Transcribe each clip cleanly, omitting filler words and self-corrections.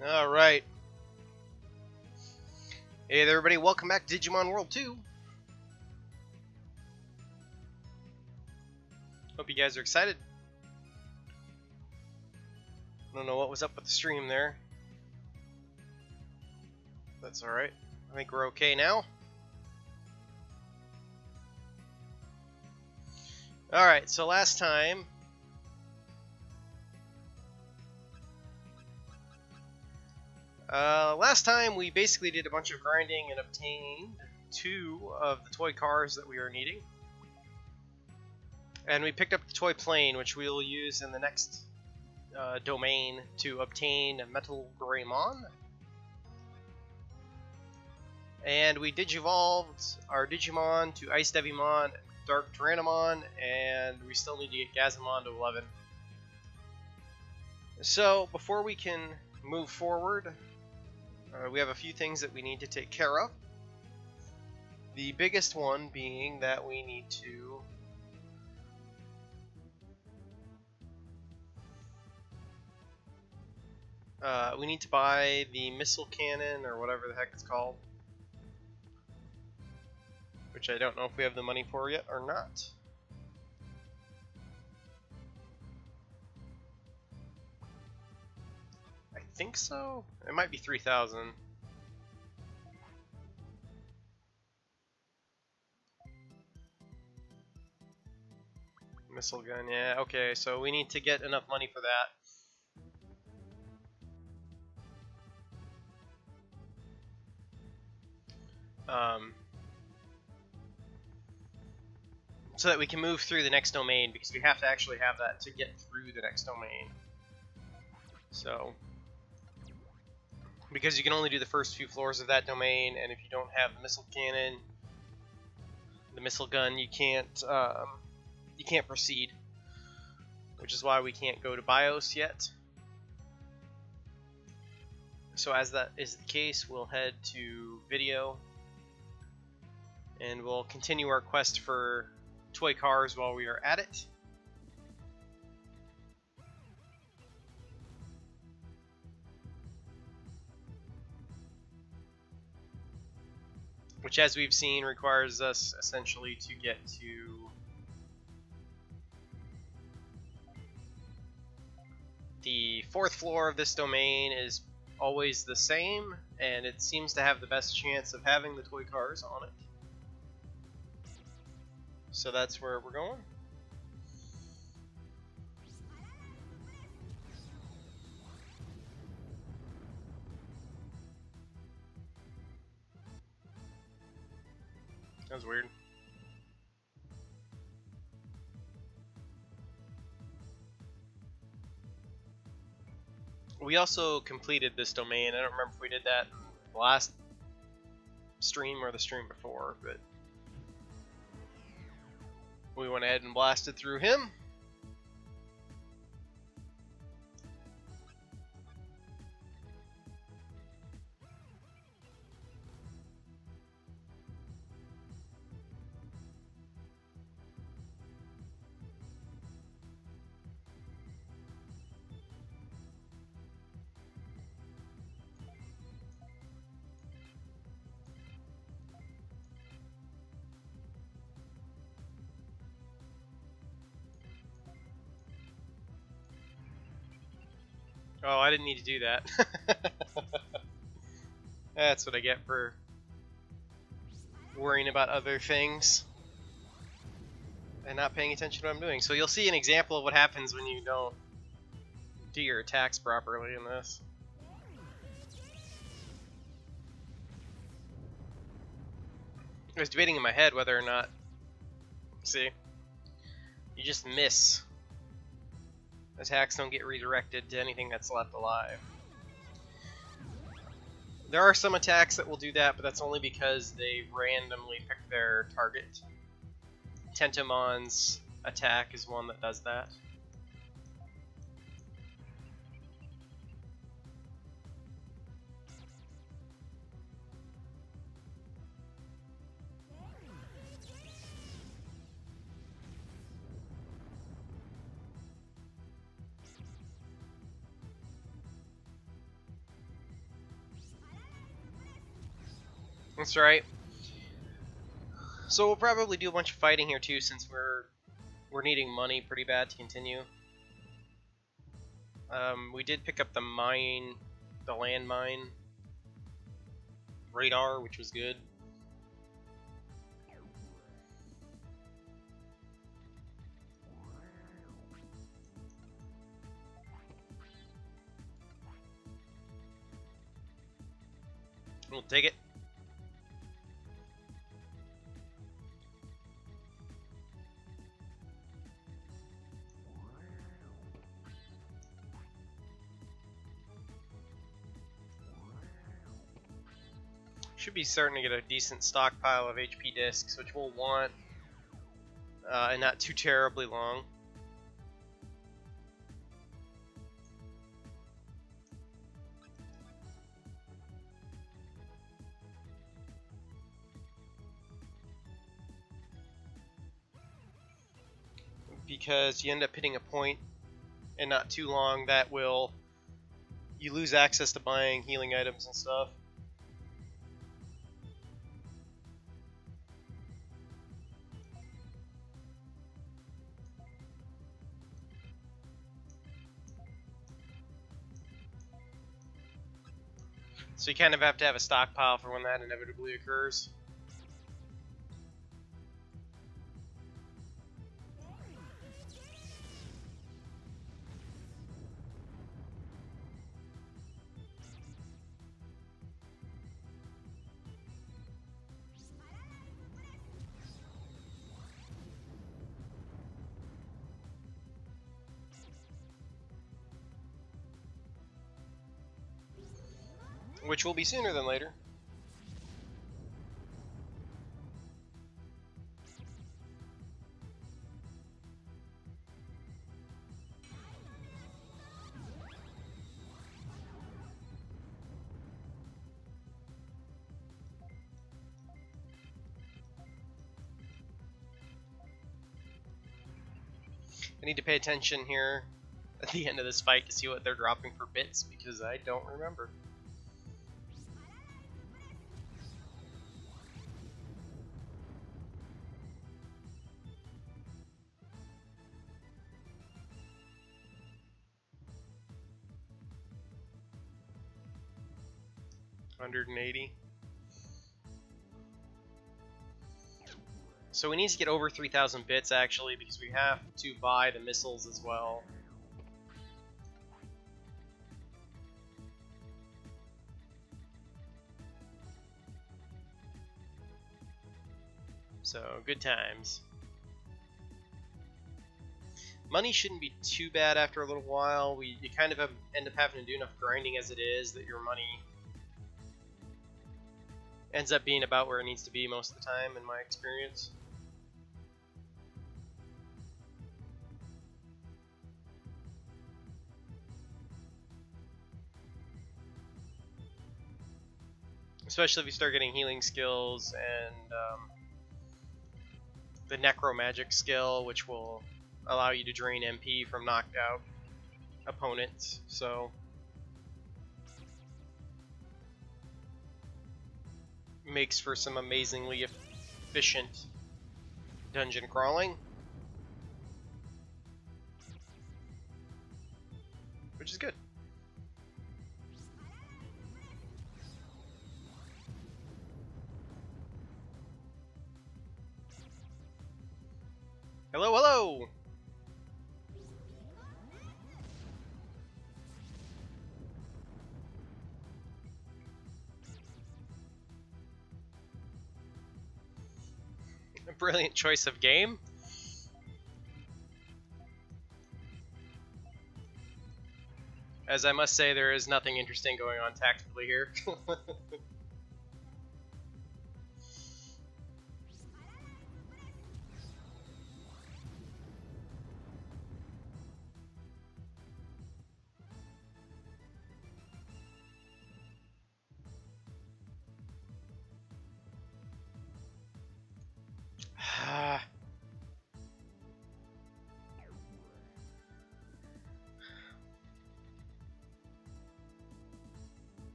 Alright. Hey there everybody, welcome back to Digimon World 2. Hope you guys are excited. I don't know what was up with the stream there. That's alright. I think we're okay now. Alright, so last time we basically did a bunch of grinding and obtained 2 of the toy cars that we were needing. And we picked up the toy plane, which we will use in the next domain to obtain Metal Greymon. And we digivolved our Digimon to Ice Devimon, Dark Tyrannomon, and we still need to get Gazamon to 11. So, before we can move forward, we have a few things that we need to take care of. The biggest one being that we need to buy the missile cannon, or whatever the heck it's called, which I don't know if we have the money for yet or not. I think so. It might be 3,000. Missile gun, yeah, okay, so we need to get enough money for that. So that we can move through the next domain, because we have to actually have that to get through the next domain. So, because you can only do the first few floors of that domain, and if you don't have the missile cannon, the missile gun, you can't proceed. Which is why we can't go to BIOS yet. So as that is the case, we'll head to video, and we'll continue our quest for toy cars while we are at it. Which, as we've seen, requires us essentially to get to the 4th floor of this domain is always the same, and it seems to have the best chance of having the toy cars on it. So that's where we're going. That was weird. We also completed this domain. I don't remember if we did that in the last stream or the stream before, but we went ahead and blasted through him. Oh, I didn't need to do that. That's what I get for worrying about other things and not paying attention to what I'm doing. So you'll see an example of what happens when you don't do your attacks properly in this. I was debating in my head whether or not, see, you just miss. Attacks don't get redirected to anything that's left alive. There are some attacks that will do that, but that's only because they randomly pick their target. Tentomon's attack is one that does that. That's right. So we'll probably do a bunch of fighting here too, since we're needing money pretty bad to continue. We did pick up the landmine radar, which was good. We'll take it. Should be starting to get a decent stockpile of HP discs, which we'll want, and not too terribly long. Because you end up hitting a point, and not too long, that you lose access to buying healing items and stuff. So you kind of have to have a stockpile for when that inevitably occurs. Which will be sooner than later. I need to pay attention here at the end of this fight to see what they're dropping for bits, because I don't remember. $180. So we need to get over 3,000 bits actually, because we have to buy the missiles as well. So good times. Money shouldn't be too bad after a little while. You kind of end up having to do enough grinding as it is that your money ends up being about where it needs to be most of the time, in my experience. Especially if you start getting healing skills and the necro magic skill, which will allow you to drain MP from knocked out opponents. So makes for some amazingly efficient dungeon crawling, which is good. Hello, hello! A brilliant choice of game. As I must say, there is nothing interesting going on tactically here.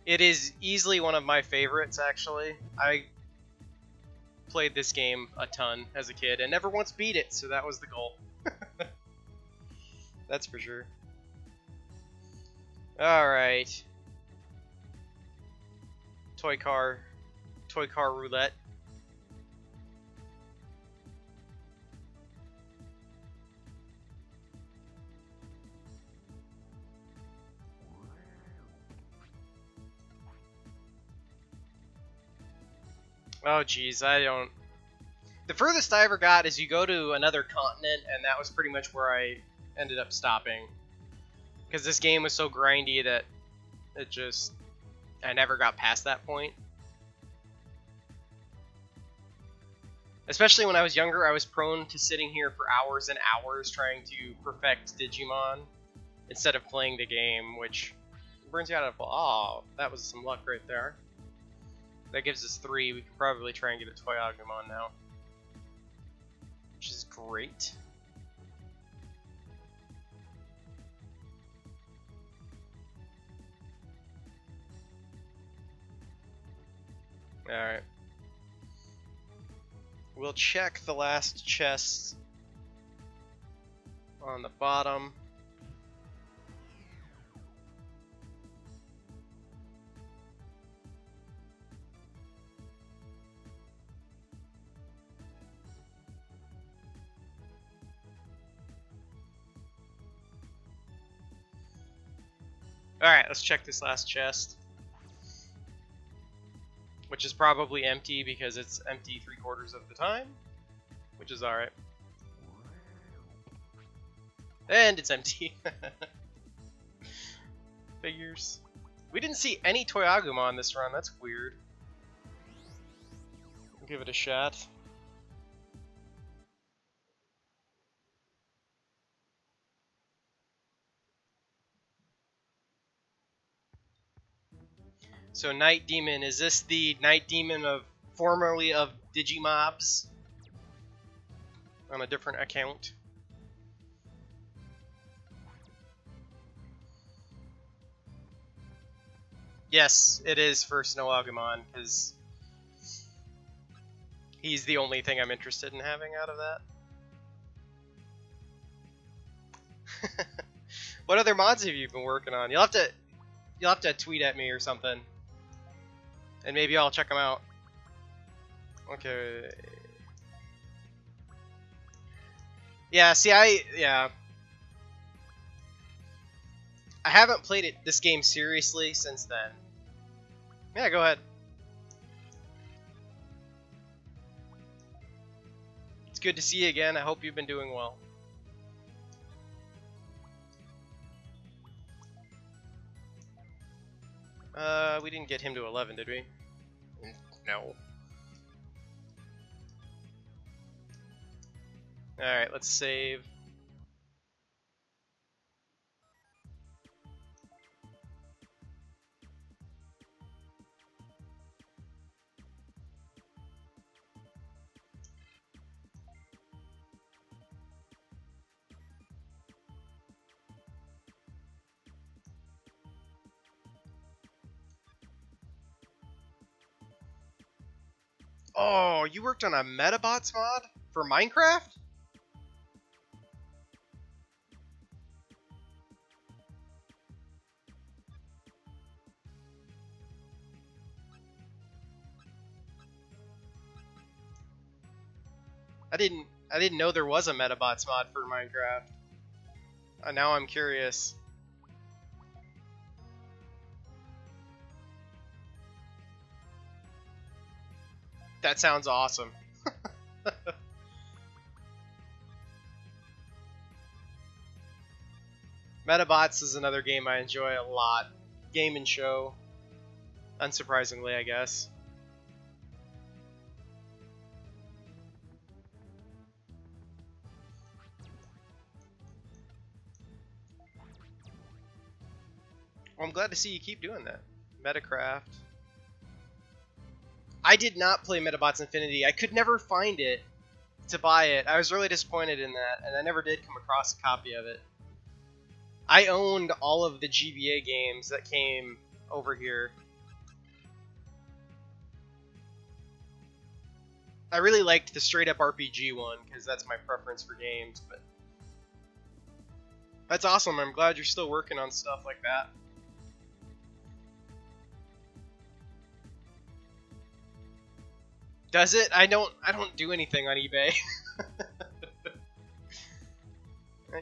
It is easily one of my favorites, actually. I played this game a ton as a kid and never once beat it, so that was the goal. That's for sure. Alright. Toy car roulette. Oh geez, I don't... The furthest I ever got is you go to another continent, and that was pretty much where I ended up stopping. Because this game was so grindy that it just... I never got past that point. Especially when I was younger, I was prone to sitting here for hours and hours trying to perfect Digimon instead of playing the game, which burns you out of... Oh, that was some luck right there. That gives us 3. We can probably try and get a Toy Agumon now, which is great. Alright. We'll check the last chest on the bottom. Alright, let's check this last chest. Which is probably empty because it's empty 3/4 of the time. Which is alright. And it's empty. Figures. We didn't see any Toy Agumon this run, that's weird. We'll give it a shot. So Night Demon, is this the Night Demon of formerly of Digimobs? On a different account? Yes, it is for Snow Agumon, because he's the only thing I'm interested in having out of that. What other mods have you been working on? You'll have to tweet at me or something. And maybe I'll check them out. Okay. Yeah, see, I haven't played this game seriously since then. Yeah, go ahead. It's good to see you again. I hope you've been doing well. We didn't get him to 11, did we? No. Alright, let's save. Oh, you worked on a Metabots mod for Minecraft? I didn't know there was a Metabots mod for Minecraft. Now I'm curious. That sounds awesome. Metabots is another game I enjoy a lot. Game and show. Unsurprisingly, I guess. Well, I'm glad to see you keep doing that. Metacraft. I did not play Metabots Infinity. I could never find it to buy it. I was really disappointed in that, and I never did come across a copy of it. I owned all of the GBA games that came over here. I really liked the straight up RPG one because that's my preference for games, but that's awesome. I'm glad you're still working on stuff like that. Does it? I don't do anything on eBay.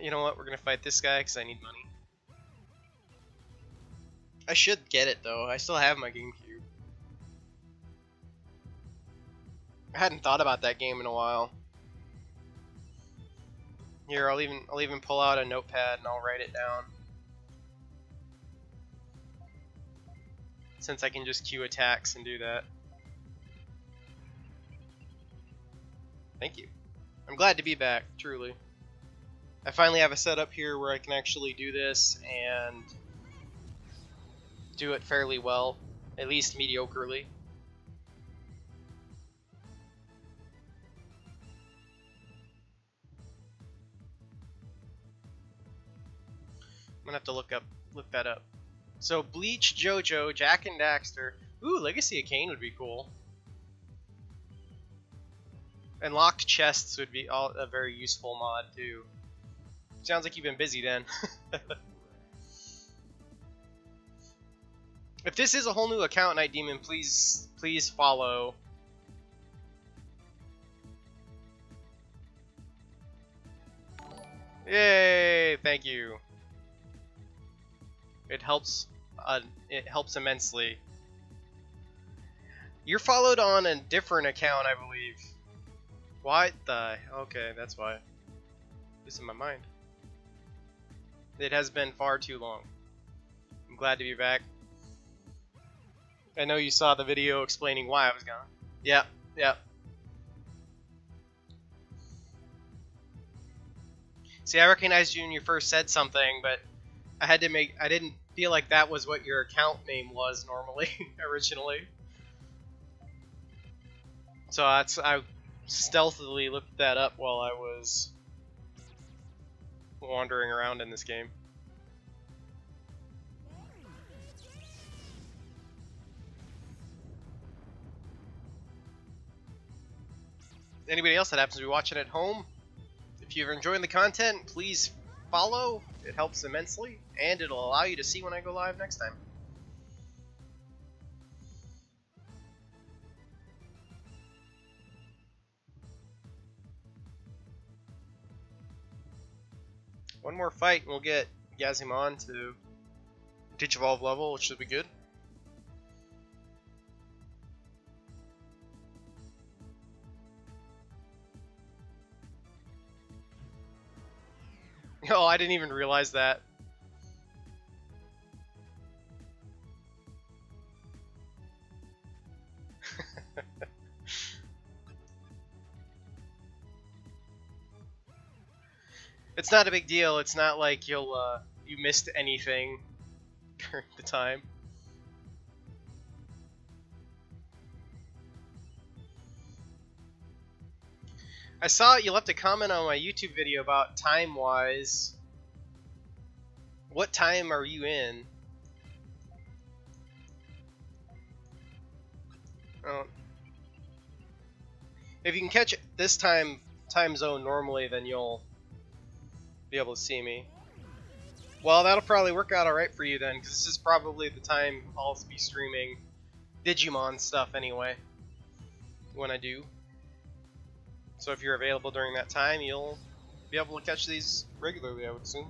You know what? We're gonna fight this guy because I need money. I should get it though. I still have my GameCube. I hadn't thought about that game in a while. Here, I'll even pull out a notepad and I'll write it down. Since I can just queue attacks and do that. Thank you. I'm glad to be back, truly. I finally have a setup here where I can actually do this and do it fairly well, at least mediocrely. I'm gonna have to look that up. So Bleach, JoJo, Jack and Daxter. Ooh, Legacy of Kain would be cool. And locked chests would be a very useful mod too. Sounds like you've been busy then. If this is a whole new account, Night Demon, please follow. Yay! Thank you. It helps immensely. You're followed on a different account, I believe. What the? Okay, that's why. Losing my mind. It has been far too long. I'm glad to be back. I know you saw the video explaining why I was gone. Yeah. See, I recognized you when you first said something, but I didn't feel like that was what your account name was normally, originally. So I stealthily looked that up while I was wandering around in this game. Anybody else that happens to be watching at home, if you're enjoying the content, please follow. It helps immensely, and it'll allow you to see when I go live next time. One more fight and we'll get Yazimon to Digivolve level, which should be good. Oh, I didn't even realize that. It's not a big deal. It's not like you missed anything during the time. I saw you left a comment on my YouTube video about time-wise. What time are you in? Oh. If you can catch this time zone normally, then you'll be able to see me. Well, that'll probably work out alright for you then, because this is probably the time I'll be streaming Digimon stuff anyway, when I do. So if you're available during that time, you'll be able to catch these regularly, I would assume.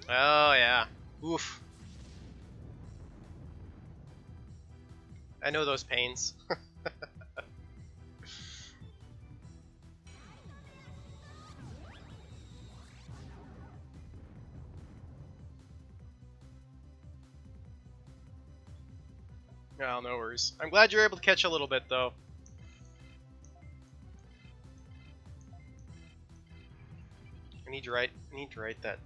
Oh yeah. Oof. I know those pains. Oh, no worries. I'm glad you're able to catch a little bit, though. I need to write that.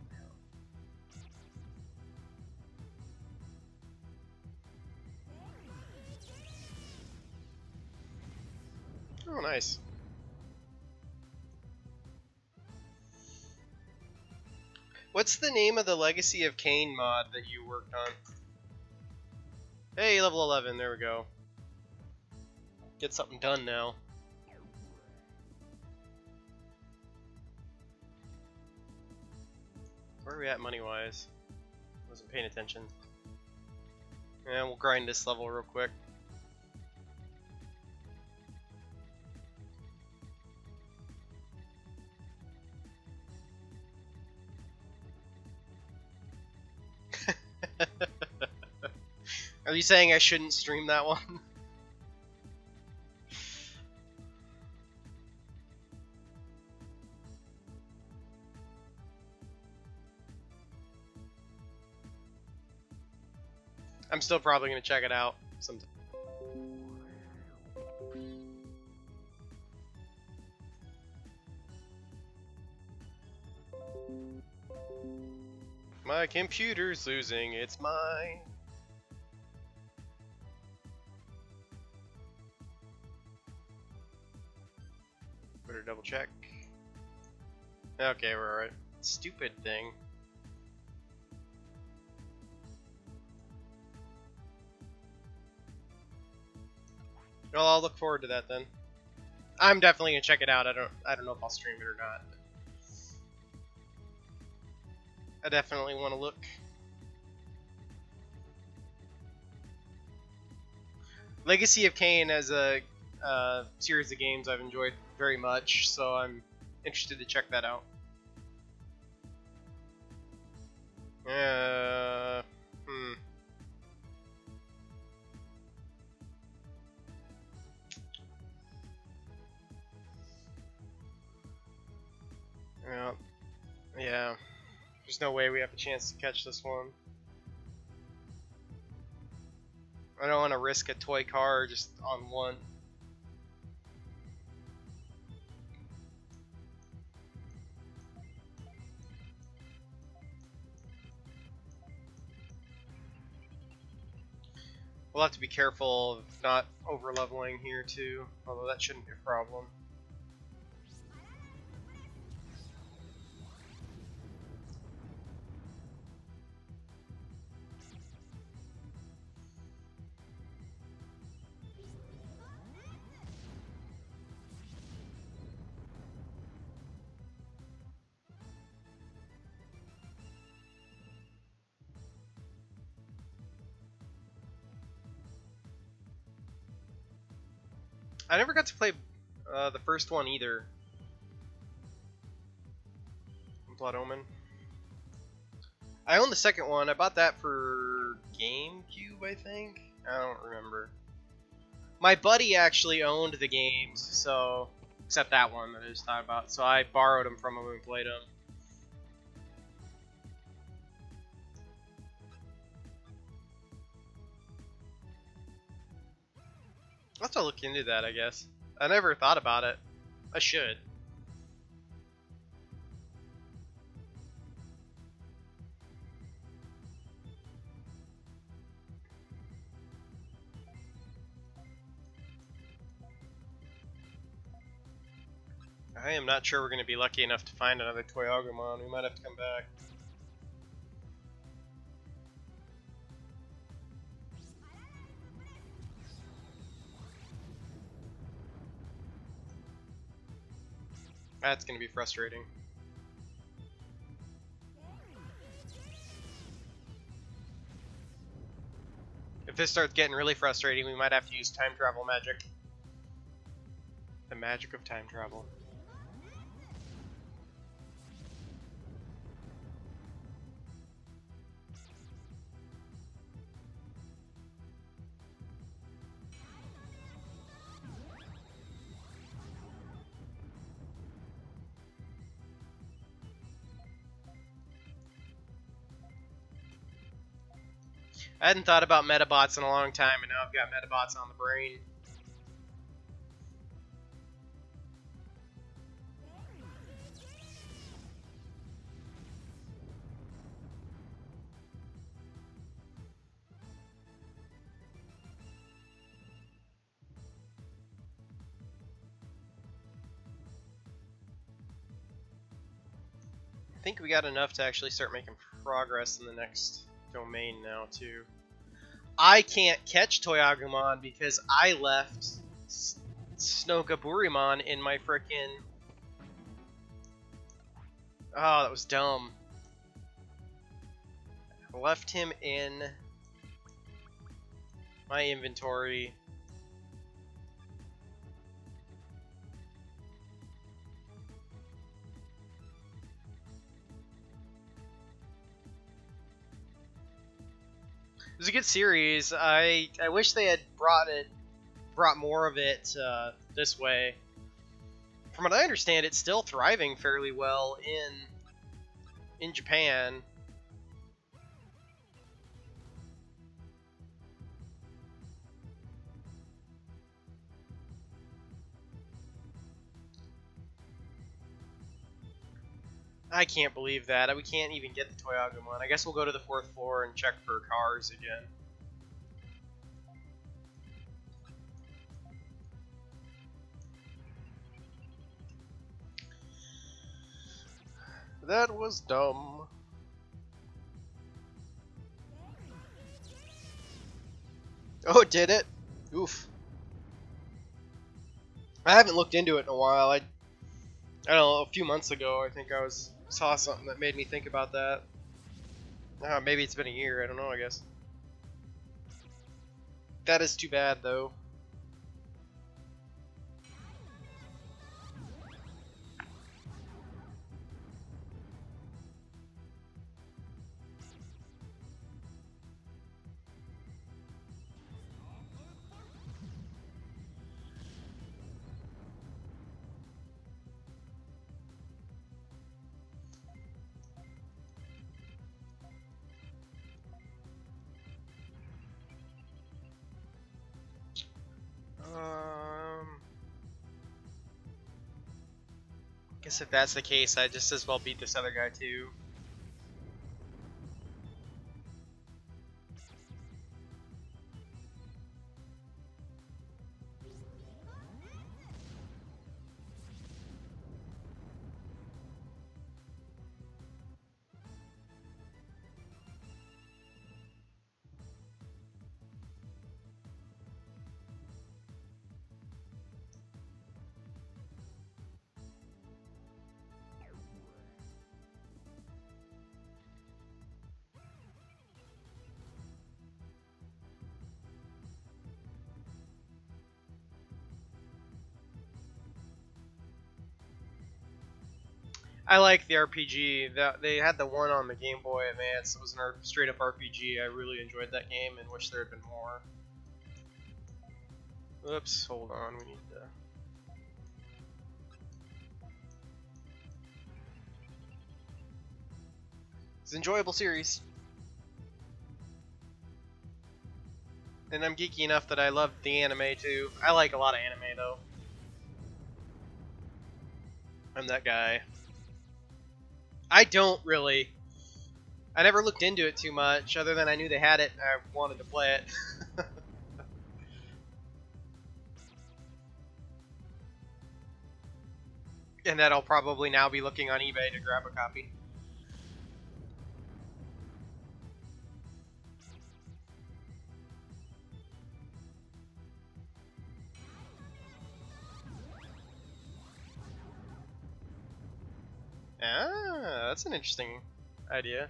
Oh, nice. What's the name of the Legacy of Kain mod that you worked on? Hey, level 11, there we go. Get something done now. Where are we at money-wise? Wasn't paying attention. Yeah, we'll grind this level real quick. Are you saying I shouldn't stream that one? I'm still probably going to check it out sometime. My computer's losing its mind. Better double check. Okay, we're alright. Stupid thing. Well, I'll look forward to that then. I'm definitely gonna check it out. I don't know if I'll stream it or not. I definitely want to look. Legacy of Kain as a series of games I've enjoyed very much, so I'm interested to check that out. Yeah. There's no way we have a chance to catch this one. I don't want to risk a toy car just on one. We'll have to be careful of not over leveling here too, although that shouldn't be a problem. I never got to play the first one either. Blood Omen. I own the second one. I bought that for GameCube, I think? I don't remember. My buddy actually owned the games, so... Except that one that I just thought about. So I borrowed them from him and played them. I'll have to look into that, I guess. I never thought about it. I should. I am not sure we're going to be lucky enough to find another Toy Agumon. We might have to come back. That's going to be frustrating. If this starts getting really frustrating, we might have to use time travel magic. The magic of time travel. I hadn't thought about Metabots in a long time, and now I've got Metabots on the brain. think we got enough to actually start making progress in the next domain now, too. I can't catch Toyagumon because I left Snogaburimon in my frickin'... Oh, that was dumb. I left him in my inventory. It was a good series. I wish they had brought more of it this way. From what I understand, it's still thriving fairly well in Japan. I can't believe that. We can't even get the Toyagumon. I guess we'll go to the 4th floor and check for cars again. That was dumb. Oh, did it? Oof. I haven't looked into it in a while. I don't know, a few months ago I think I saw something that made me think about that. Maybe it's been a year, I don't know, I guess. That is too bad, though. Guess if that's the case, I just as well beat this other guy too. I like the RPG. They had the one on the Game Boy Advance. It was a straight up RPG. I really enjoyed that game and wish there had been more. Oops, hold on. We need to... It's an enjoyable series. And I'm geeky enough that I love the anime too. I like a lot of anime though. I'm that guy. I don't really. I never looked into it too much, other than I knew they had it and I wanted to play it. And that I'll probably now be looking on eBay to grab a copy. Ah, that's an interesting idea.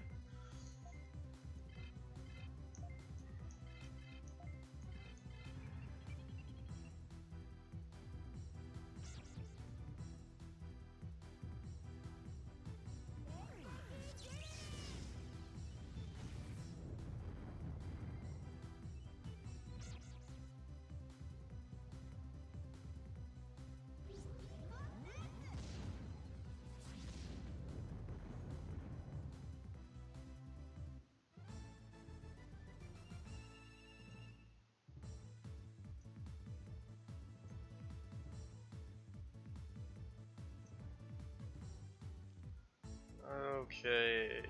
Okay.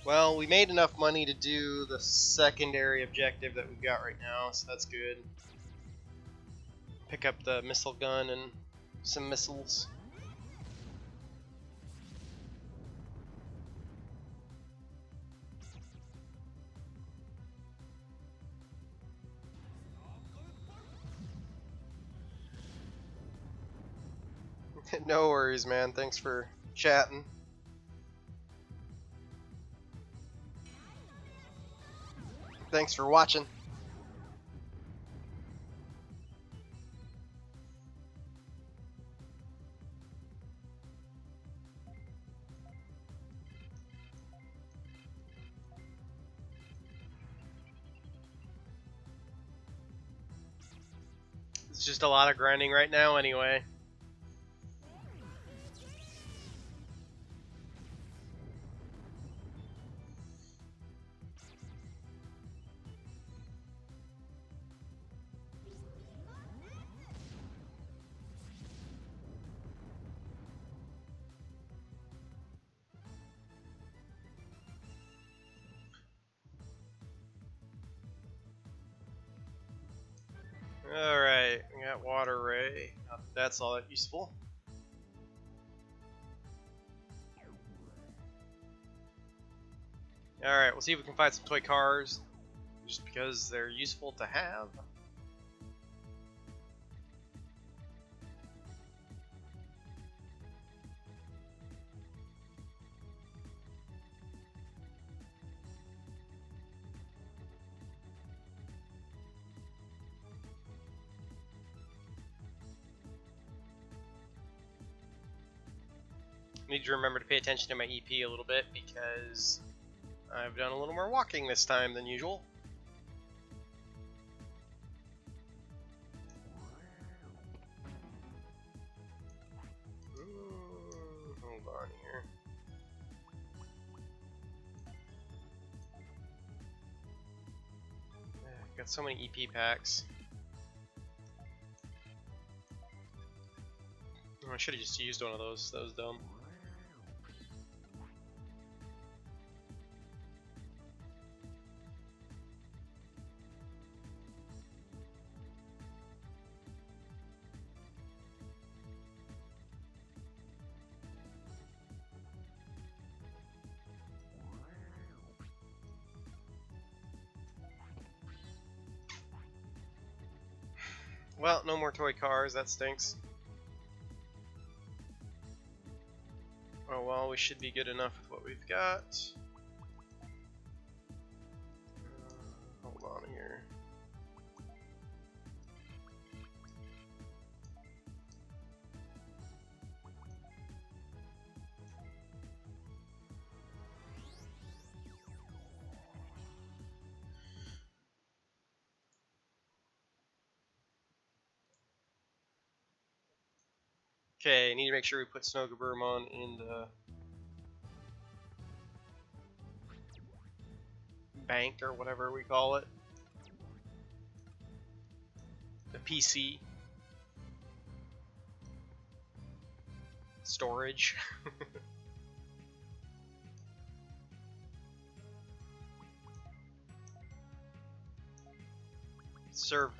Well, we made enough money to do the secondary objective that we've got right now, so that's good. Pick up the missile gun and some missiles. No worries, man. Thanks for chatting. Thanks for watching. It's just a lot of grinding right now anyway. Alright, we got water ray. Not that that's all that useful. Alright, we'll see if we can find some toy cars, just because they're useful to have. Need to remember to pay attention to my EP a little bit because I've done a little more walking this time than usual. Hold on here. Got so many EP packs. Oh, I should have just used one of those. That was dumb. Well, no more toy cars, that stinks. Oh well, we should be good enough with what we've got. Hold on here. Okay, need to make sure we put Snowgaburmon in the bank or whatever we call it. The PC. Storage.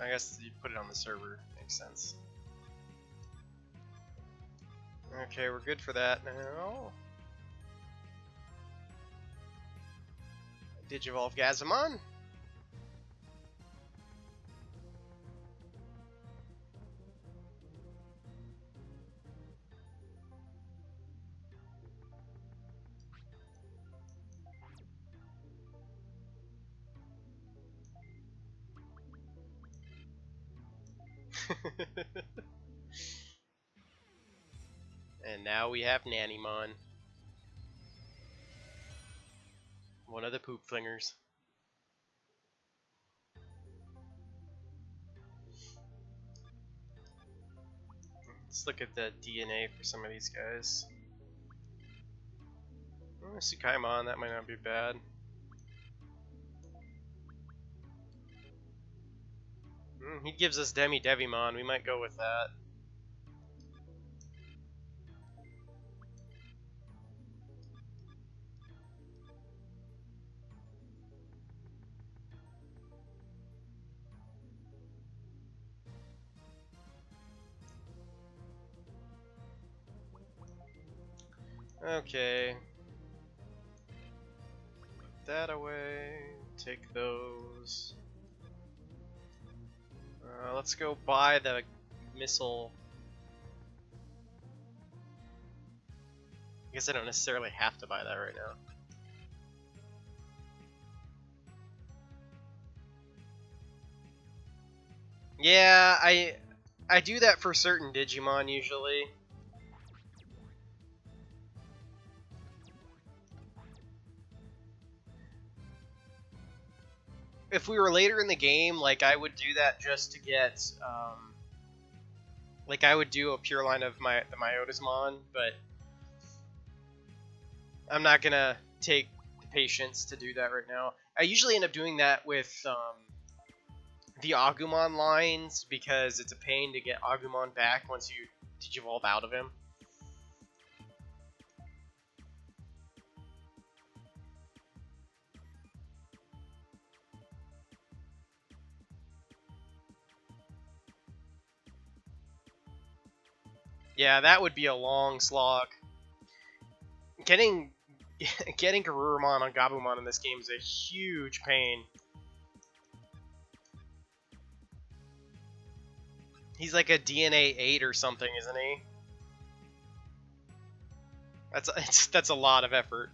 I guess you put it on the server. Makes sense. Okay, we're good for that now. Digivolve Gazamon. And now we have Nannymon. One of the poop flingers. Let's look at the DNA for some of these guys. Oh, Tsukaimon, that might not be bad. He gives us Devimon, we might go with that. Okay. Put that away. Take those. Let's go buy the missile. I guess I don't necessarily have to buy that right now. Yeah, I do that for certain Digimon usually. If we were later in the game, like I would do that just to get, like I would do a pure line of the Myotismon, but I'm not gonna take the patience to do that right now. I usually end up doing that with the Agumon lines because it's a pain to get Agumon back once you Digivolve out of him. Yeah, that would be a long slog. Getting Garurumon on Gabumon in this game is a huge pain. He's like a DNA 8 or something, isn't he? That's a lot of effort.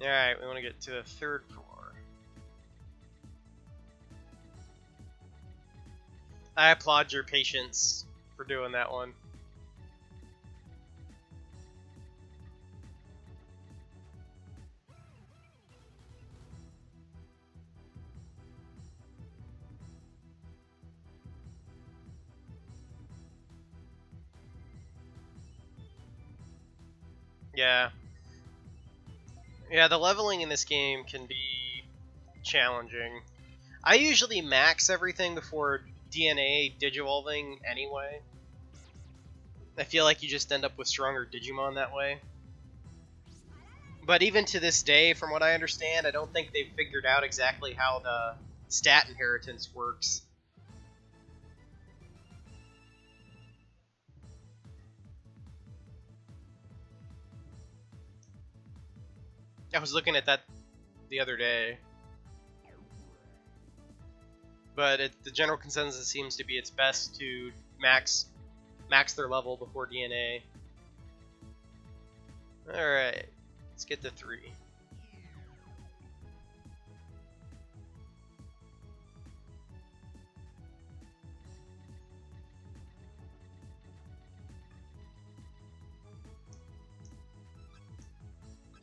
Alright, we want to get to the 3rd floor. I applaud your patience for doing that one. Yeah. Yeah, the leveling in this game can be challenging. I usually max everything before DNA digivolving anyway. I feel like you just end up with stronger Digimon that way. But even to this day, from what I understand, I don't think they've figured out exactly how the stat inheritance works. I was looking at that the other day. But the general consensus seems to be it's best to max their level before DNA. Alright, let's get to 3.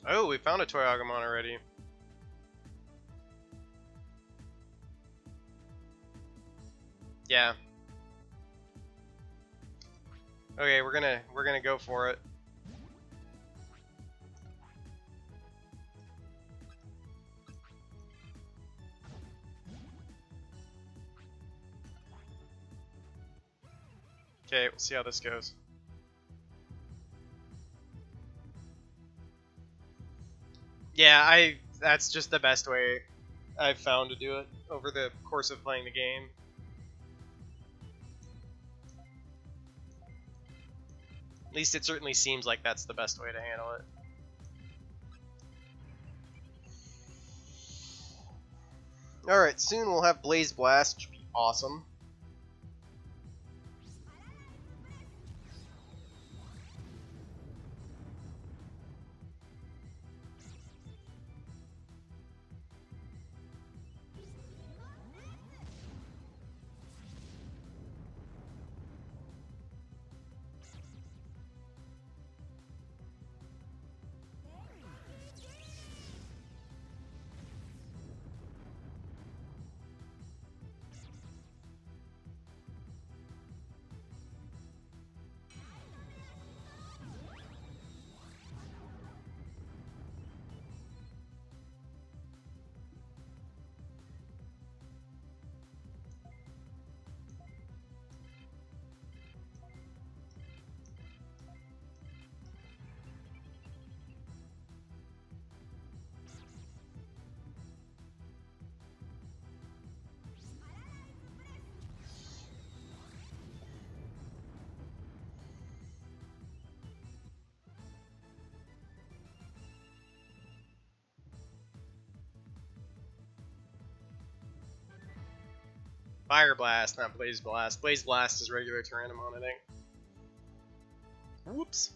Oh, we found a Toy Agumon already. Yeah. Okay, we're gonna go for it. Okay, we'll see how this goes. Yeah, that's just the best way I've found to do it over the course of playing the game. At least it certainly seems like that's the best way to handle it. Alright, soon we'll have Blaze Blast, which would be awesome. Fire Blast, not Blaze Blast. Blaze Blast is regular Tyrannomon, I think. Whoops.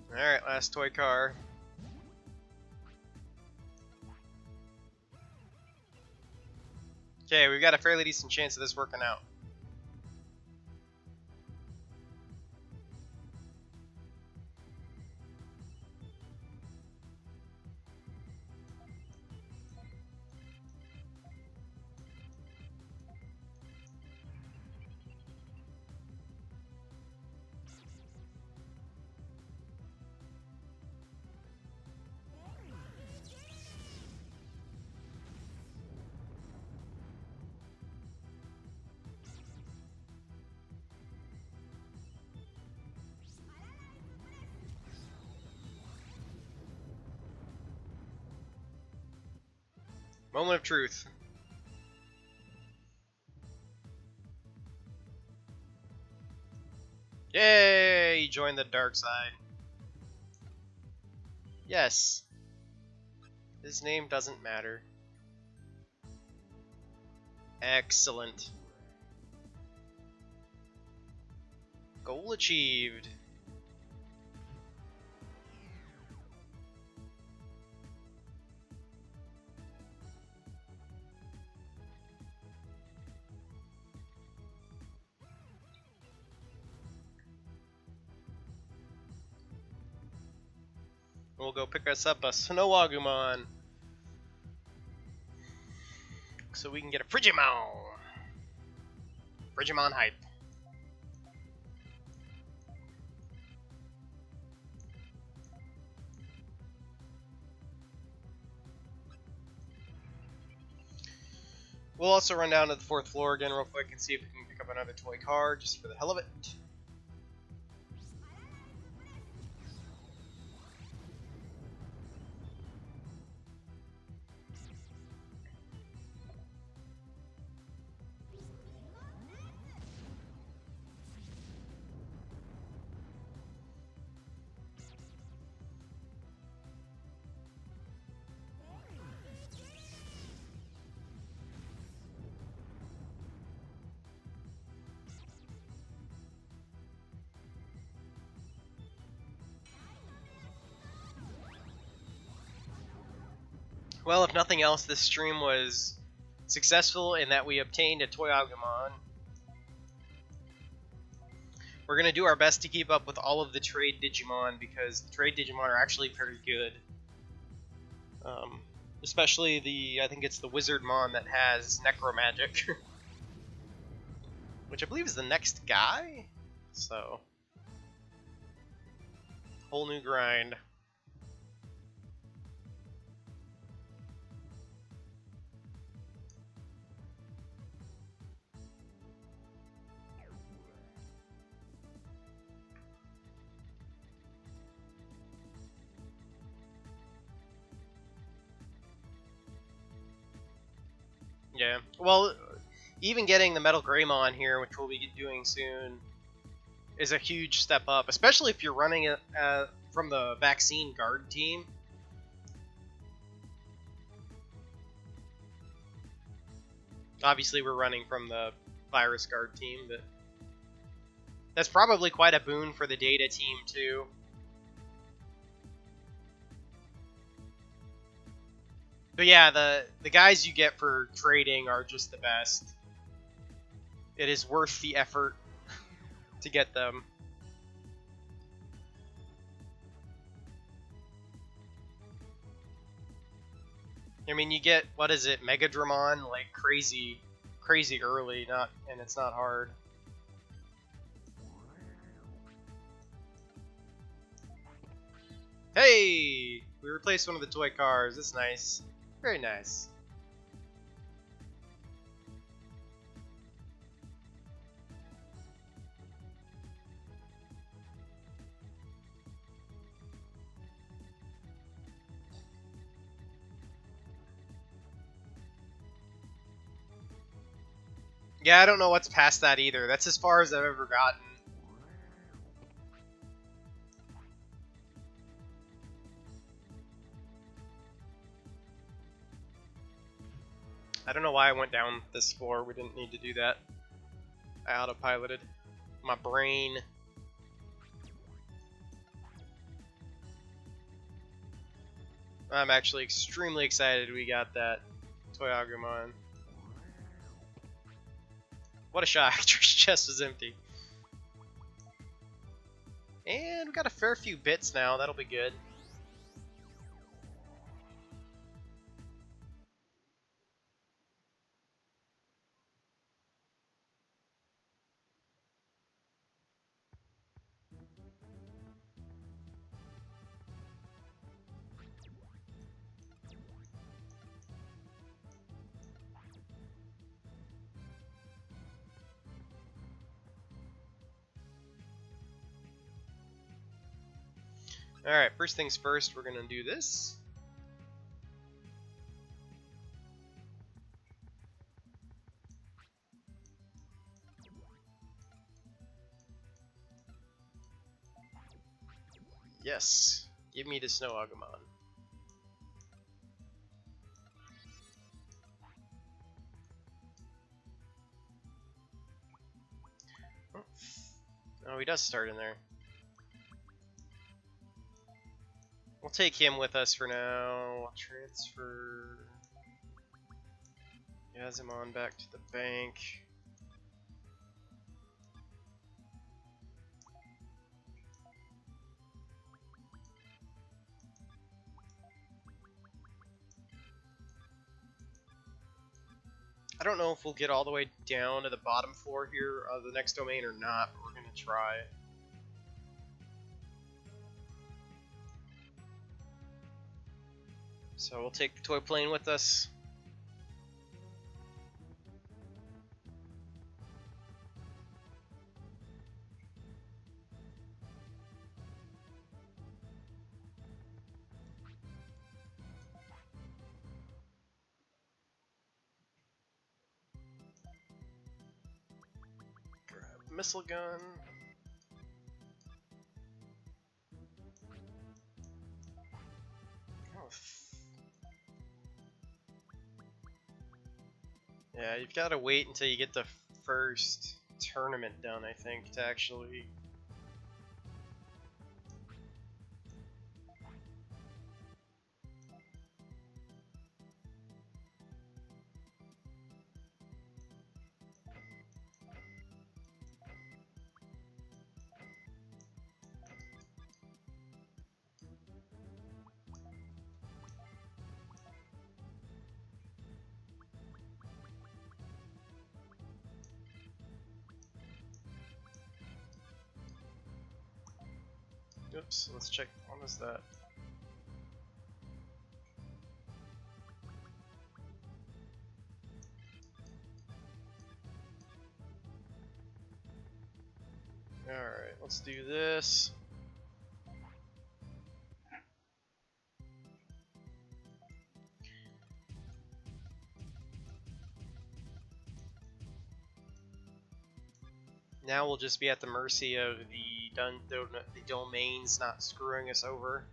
Alright, last toy car. Okay, we've got a fairly decent chance of this working out. Moment of truth. Yay! He joined the dark side. Yes. His name doesn't matter. Excellent. Goal achieved. We'll go pick us up a Snow Agumon so we can get a Frigimon. Frigimon hype. We'll also run down to the 4th floor again real quick and see if we can pick up another toy car just for the hell of it. Well, if nothing else, this stream was successful in that we obtained a Toy Agumon. We're going to do our best to keep up with all of the trade Digimon, because the trade Digimon are actually pretty good. Especially the, I think it's the Wizardmon that has Necromagic. Which I believe is the next guy? So, whole new grind. Yeah, well, even getting the Metal Greymon here, which we'll be doing soon, is a huge step up, especially if you're running it from the Vaccine Guard team. Obviously, we're running from the Virus Guard team, but that's probably quite a boon for the Data team, too. But yeah, the guys you get for trading are just the best. It is worth the effort to get them. I mean, you get, what is it, Megadramon, like crazy early, and it's not hard. Hey! We replaced one of the toy cars, that's nice. Very nice. Yeah, I don't know what's past that either. That's as far as I've ever gotten. I don't know why I went down this floor. We didn't need to do that. I autopiloted. My brain. I'm actually extremely excited we got that Toy Agumon. What a shock. Treasure chest is empty. And we got a fair few bits now. That'll be good. Alright, first things first, we're gonna do this. Yes, give me the Snow Agumon. Oh, he does start in there. We'll take him with us for now. We'll transfer Yazimon back to the bank. I don't know if we'll get all the way down to the bottom floor here of the next domain or not, but we're going to try. So we'll take the toy plane with us. Grab missile gun. Yeah, you've got to wait until you get the first tournament done, I think, to actually... Oops, let's check. What is that? Alright, let's do this. Now we'll just be at the mercy of the domains not screwing us over.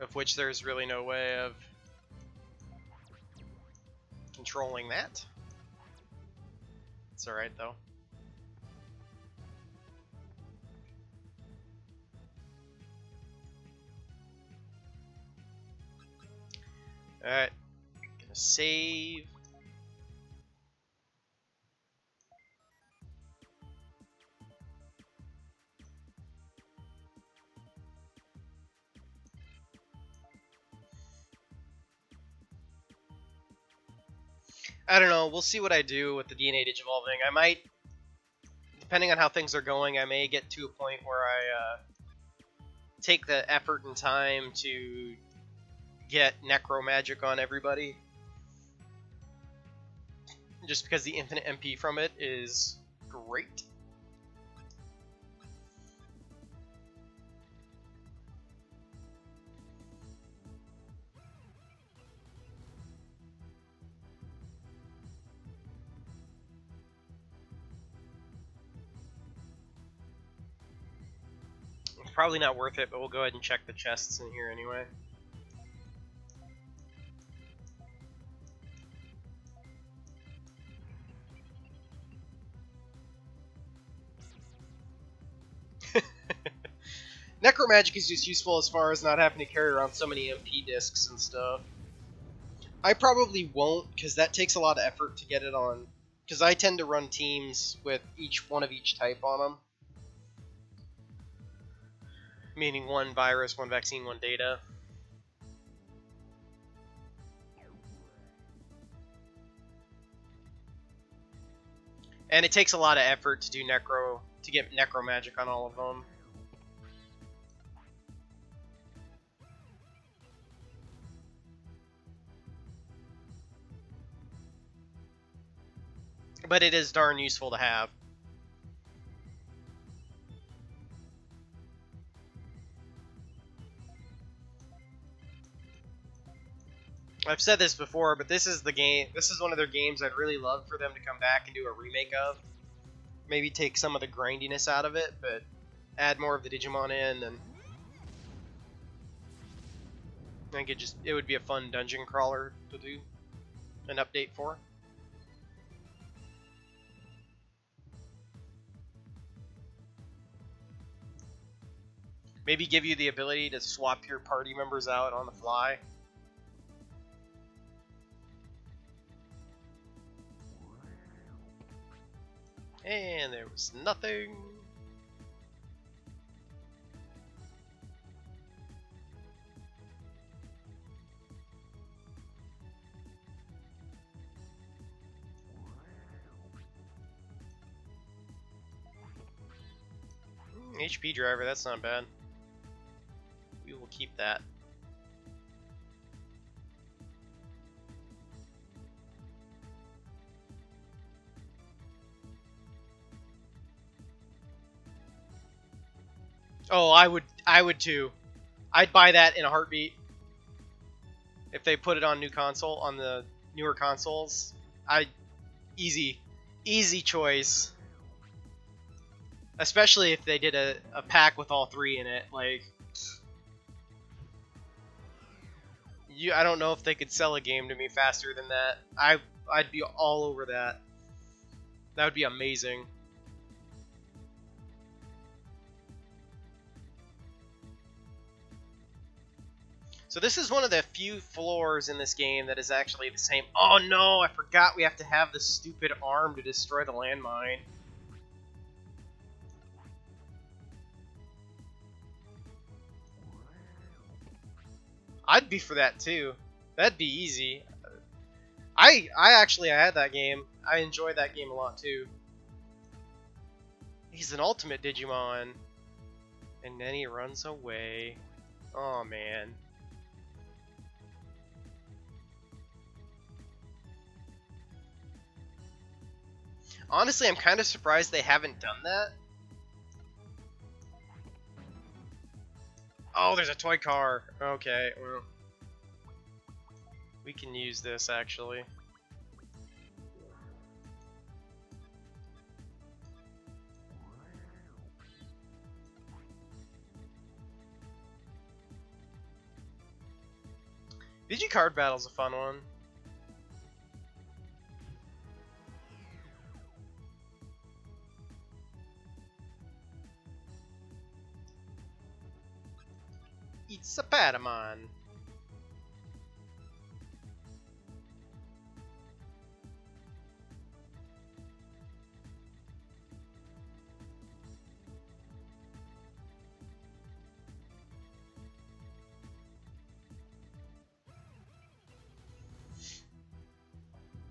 Of which there's really no way of controlling that. It's alright though. Alright, gonna save. I don't know, we'll see what I do with the DNA Digivolving. I might, depending on how things are going, I may get to a point where I take the effort and time to get Necro Magic on everybody. Just because the infinite MP from it is great. probably not worth it, but we'll go ahead and check the chests in here anyway. Necromagic is just useful as far as not having to carry around so many MP discs and stuff. I probably won't, because that takes a lot of effort to get it on. Because I tend to run teams with one of each type on them. Meaning one virus, one vaccine, one data. And it takes a lot of effort to do get necromagic on all of them. But it is darn useful to have. I've said this before, but this is the game. This is one of their games I'd really love for them to come back and do a remake of. Maybe take some of the grindiness out of it, but add more of the Digimon in, and I think it would be a fun dungeon crawler to do an update for. Maybe give you the ability to swap your party members out on the fly. And there was nothing. HP driver, that's not bad. We will keep that. Oh, I would too. I'd buy that in a heartbeat. If they put it on on the newer consoles, easy choice. Especially if they did a pack with all three in it, like I don't know if they could sell a game to me faster than that. I'd be all over that. That would be amazing. So this is one of the few floors in this game that is actually the same. Oh no, I forgot we have to have the stupid arm to destroy the landmine. I'd be for that too. That'd be easy. I had that game. I enjoyed that game a lot too. He's an ultimate Digimon. And then he runs away. Oh man. Honestly, I'm kind of surprised they haven't done that. Oh, there's a toy car. Okay, well, we can use this actually. Digicard Battle's a fun one. It's a Patamon.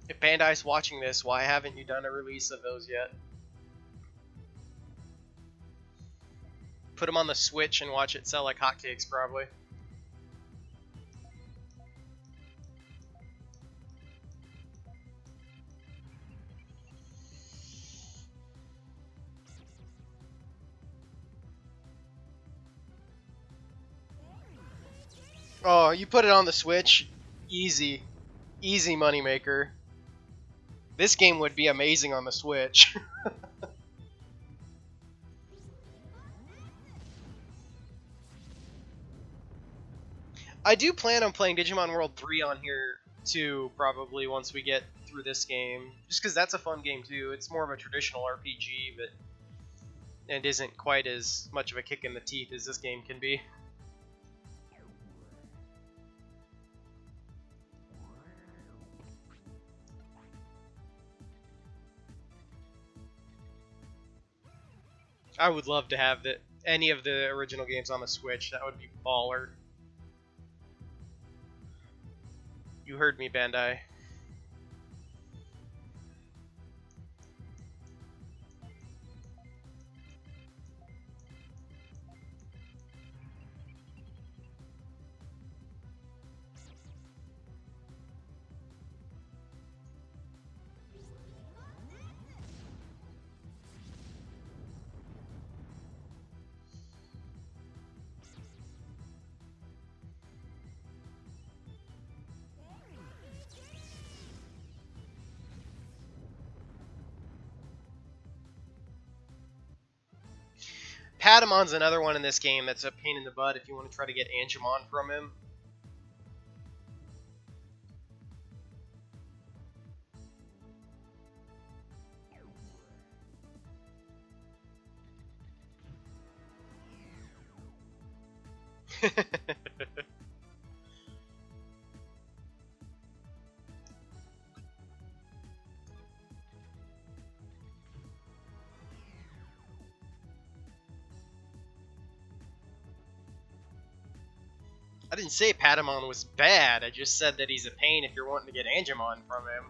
If Bandai's watching this, why haven't you done a release of those yet? Put them on the Switch and watch it sell like hotcakes, probably. Oh, you put it on the Switch, easy moneymaker. This game would be amazing on the Switch. I do plan on playing Digimon World 3 on here too, probably once we get through this game. Just because that's a fun game too. It's more of a traditional RPG, but and isn't quite as much of a kick in the teeth as this game can be. I would love to have any of the original games on the Switch. That would be baller. You heard me, Bandai. Patamon's another one in this game that's a pain in the butt if you want to try to get Angemon from him. I didn't say Patamon was bad, I just said that he's a pain if you're wanting to get Angemon from him.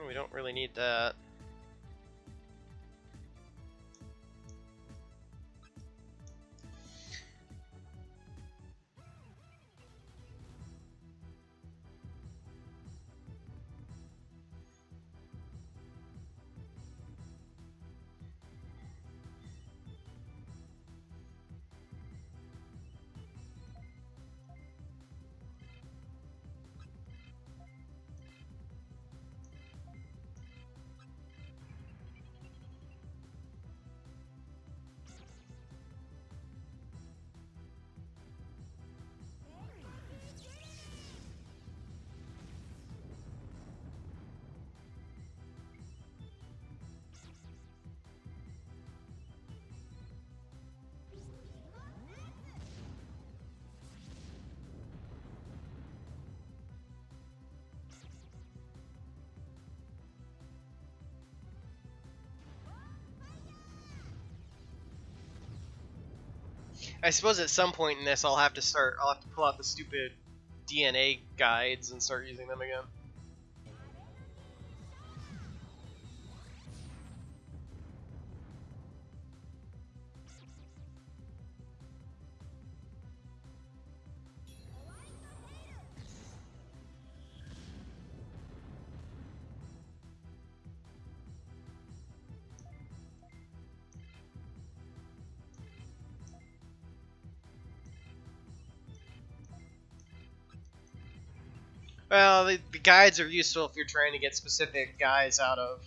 We don't really need that. I suppose at some point in this I'll have to pull out the stupid DNA guides and start using them again. Well, the guides are useful if you're trying to get specific guys out of.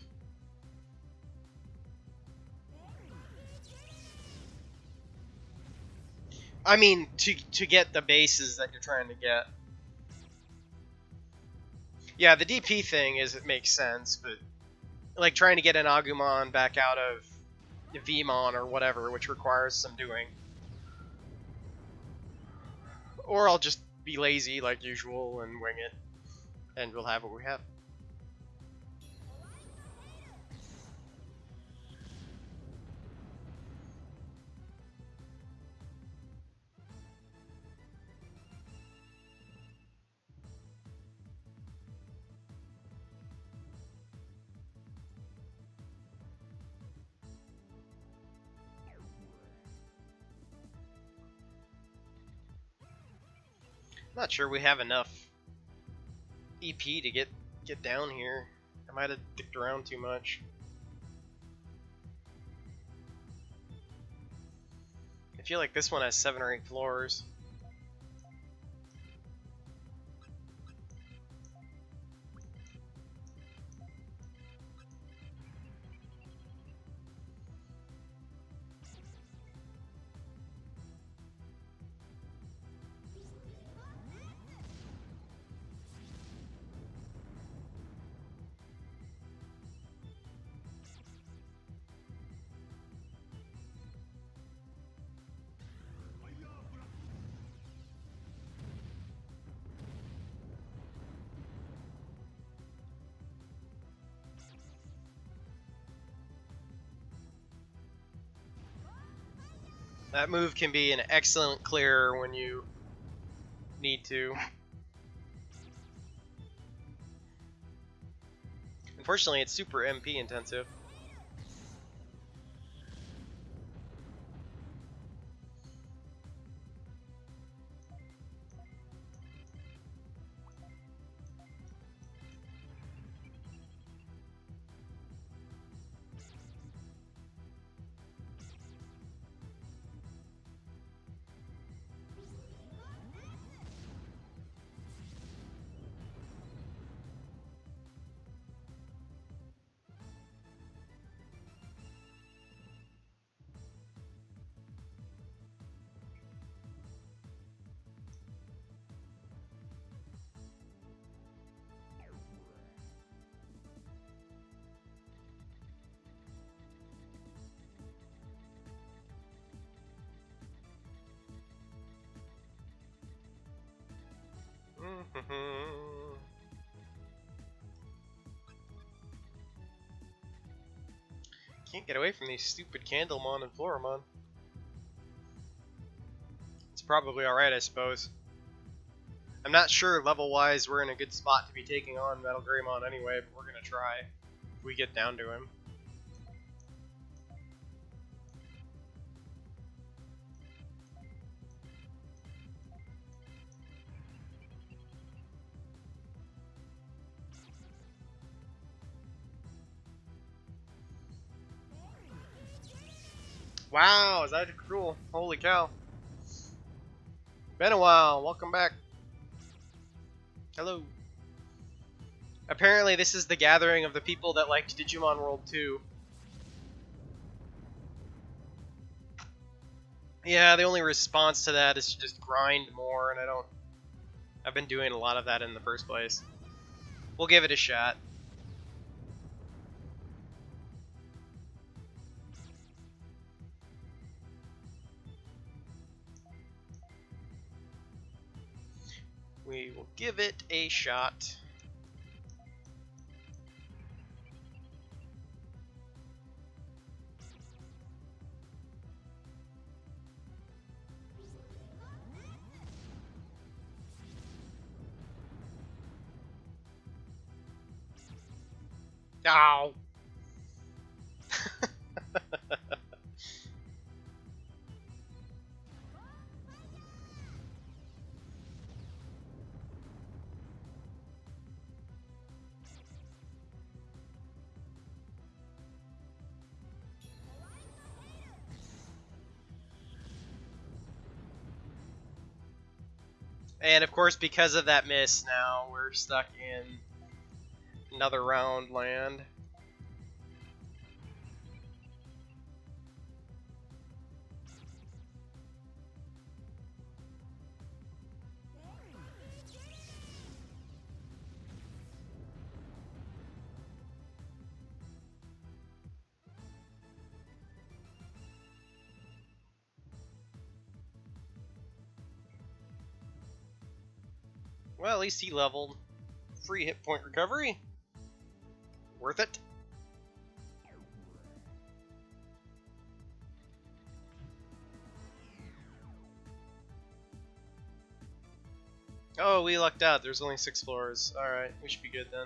I mean, to get the bases that you're trying to get. Yeah, the DP thing it makes sense, but like trying to get an Agumon back out of Vmon or whatever, which requires some doing. Or I'll just be lazy like usual and wing it. And we'll have what we have. I'm not sure we have enough EP to get down here. I might have dicked around too much. I feel like this one has 7 or 8 floors. That move can be an excellent clearer when you need to. Unfortunately, it's super MP intensive. Can't get away from these stupid Candlemon and Floramon. It's probably alright, I suppose. I'm not sure level-wise we're in a good spot to be taking on Metal Greymon anyway, but we're gonna try if we get down to him. Wow, is that cool? Holy cow. Been a while, welcome back. Hello. Apparently this is the gathering of the people that liked Digimon World 2. Yeah, the only response to that is to just grind more, and I've been doing a lot of that in the first place. We'll give it a shot. We will give it a shot. Ow! And of course, because of that miss, now we're stuck in another round land. Well, at least he leveled. Free hit point recovery. Worth it. Oh, we lucked out. There's only 6 floors. Alright, we should be good then.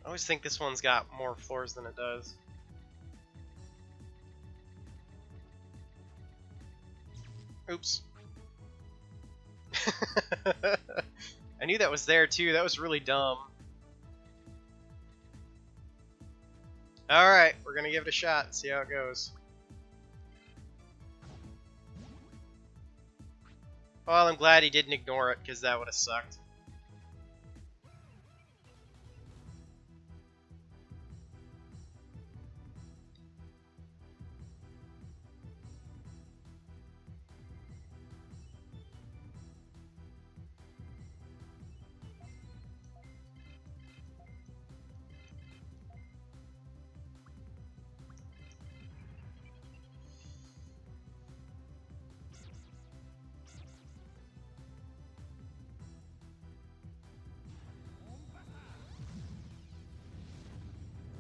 I always think this one's got more floors than it does. Oops. I knew that was there too. That was really dumb. Alright, we're gonna give it a shot and see how it goes. Well, I'm glad he didn't ignore it, because that would have sucked.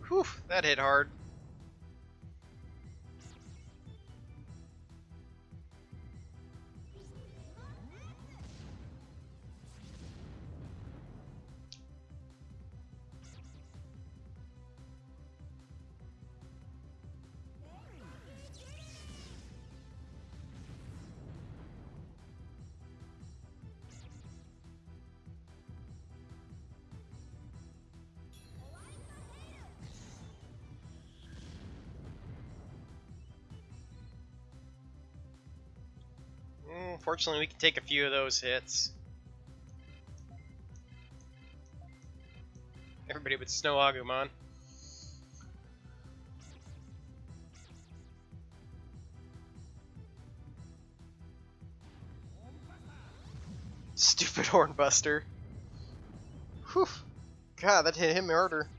Whew, that hit hard. Well, fortunately, we can take a few of those hits. Everybody but Snow Agumon. Stupid Hornbuster. Whew. God, that hit him harder.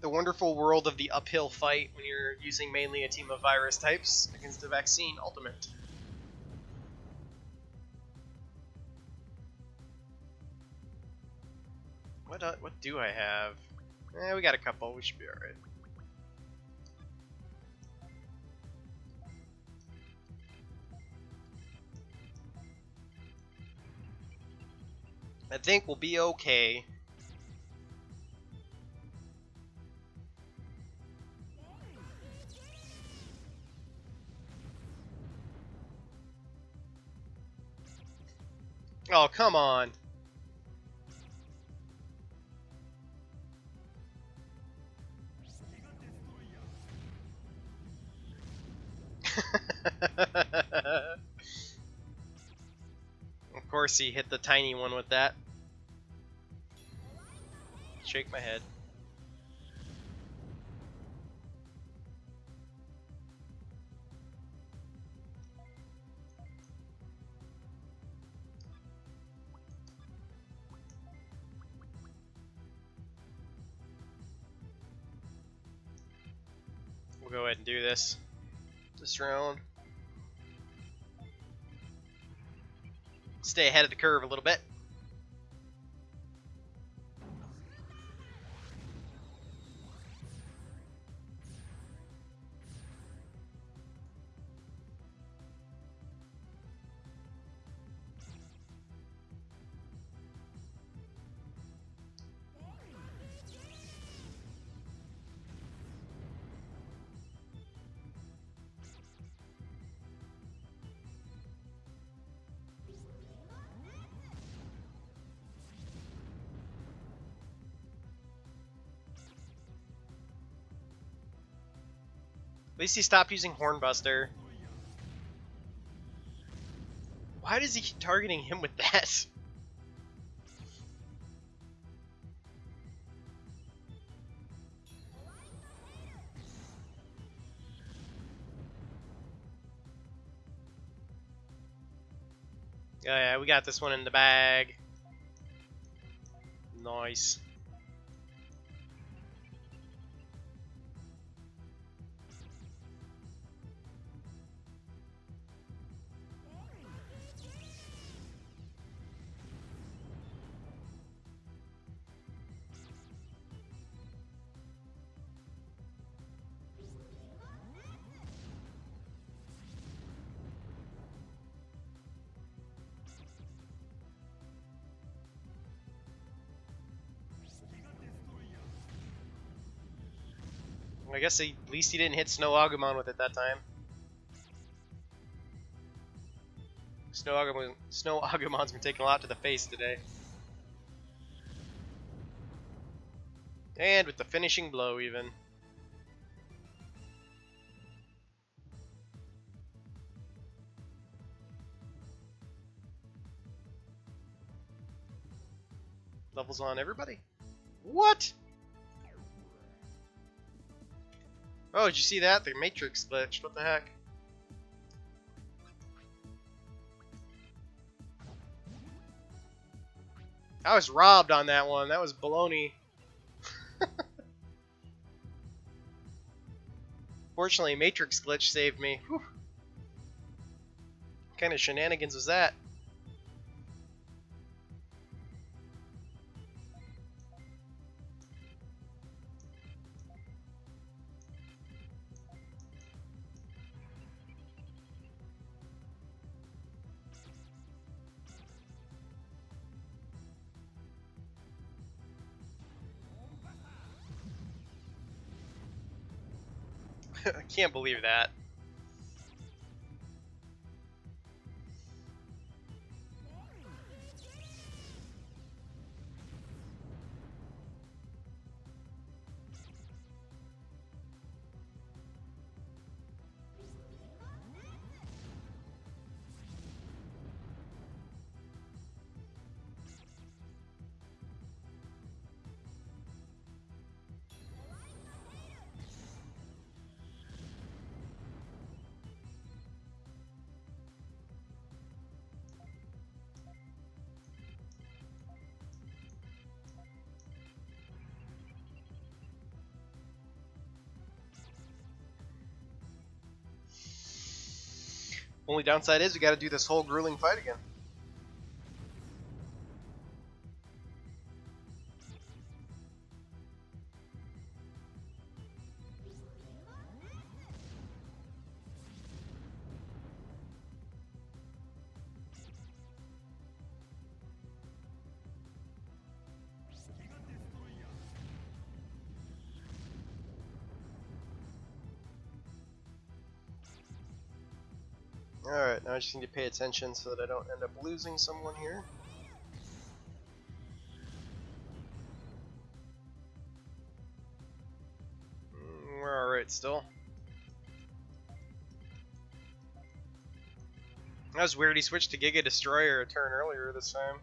The wonderful world of the uphill fight when you're using mainly a team of virus types against a vaccine ultimate. What do I have? We got a couple. We should be alright. I think we'll be okay. Oh, come on. Of course he hit the tiny one with that. Shake my head. We'll go ahead and do this round. Stay ahead of the curve a little bit. At least he stopped using Hornbuster. Why does he keep targeting him with that? Oh yeah, we got this one in the bag. Nice. I guess at least he didn't hit Snow Agumon with it that time. Snow Agumon's been taking a lot to the face today. And with the finishing blow even. Levels on everybody. What? Oh, did you see that? The Matrix glitched. What the heck? I was robbed on that one. That was baloney. Fortunately, Matrix glitch saved me. Whew. What kind of shenanigans was that? I can't believe that. Only downside is we got to do this whole grueling fight again. Alright, now I just need to pay attention so that I don't end up losing someone here. We're alright still. That was weird, he switched to Giga Destroyer a turn earlier this time.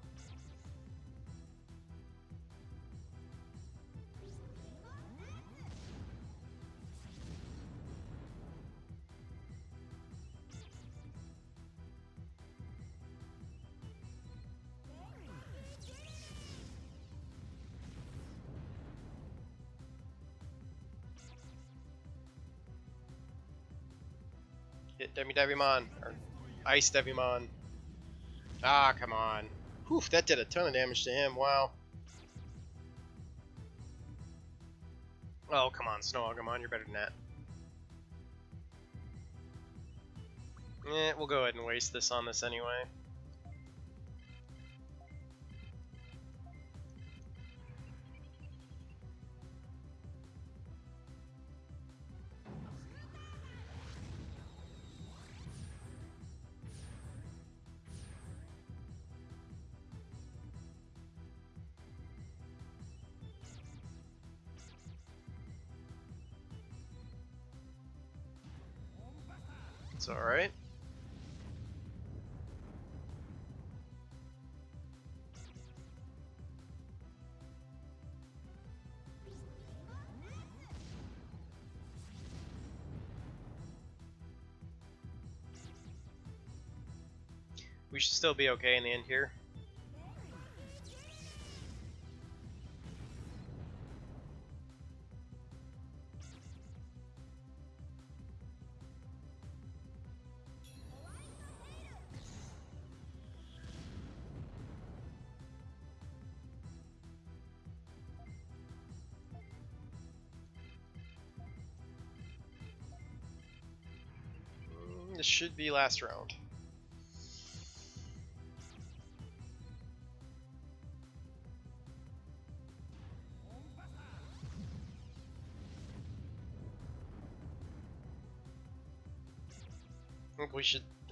Hit Devimon, or Ice Devimon. Ah, come on. Whew, that did a ton of damage to him, wow. Oh, come on, Snow Agumon, you're better than that. We'll go ahead and waste this on this anyway. It's alright. We should still be okay in the end here. This should be last round.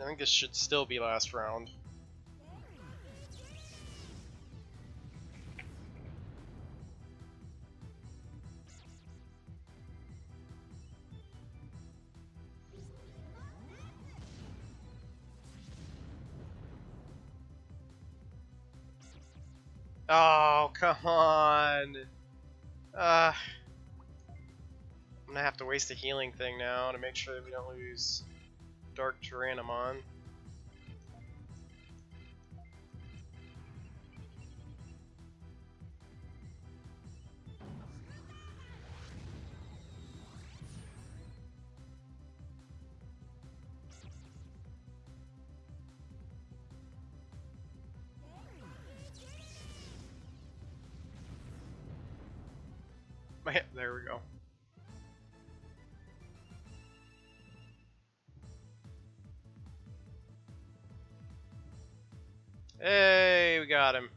I think this should still be last round. Oh, come on. I'm gonna have to waste a healing thing now to make sure that we don't lose Dark Tyrannomon. There we go. Hey, we got him.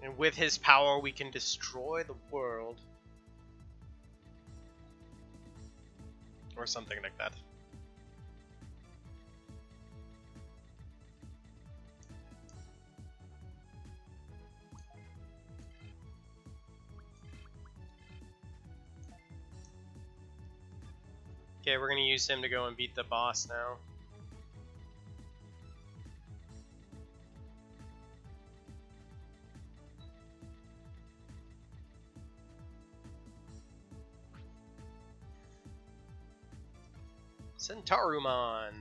And with his power, we can destroy the world. Or something like that. Okay, we're gonna use him to go and beat the boss now. Centarumon.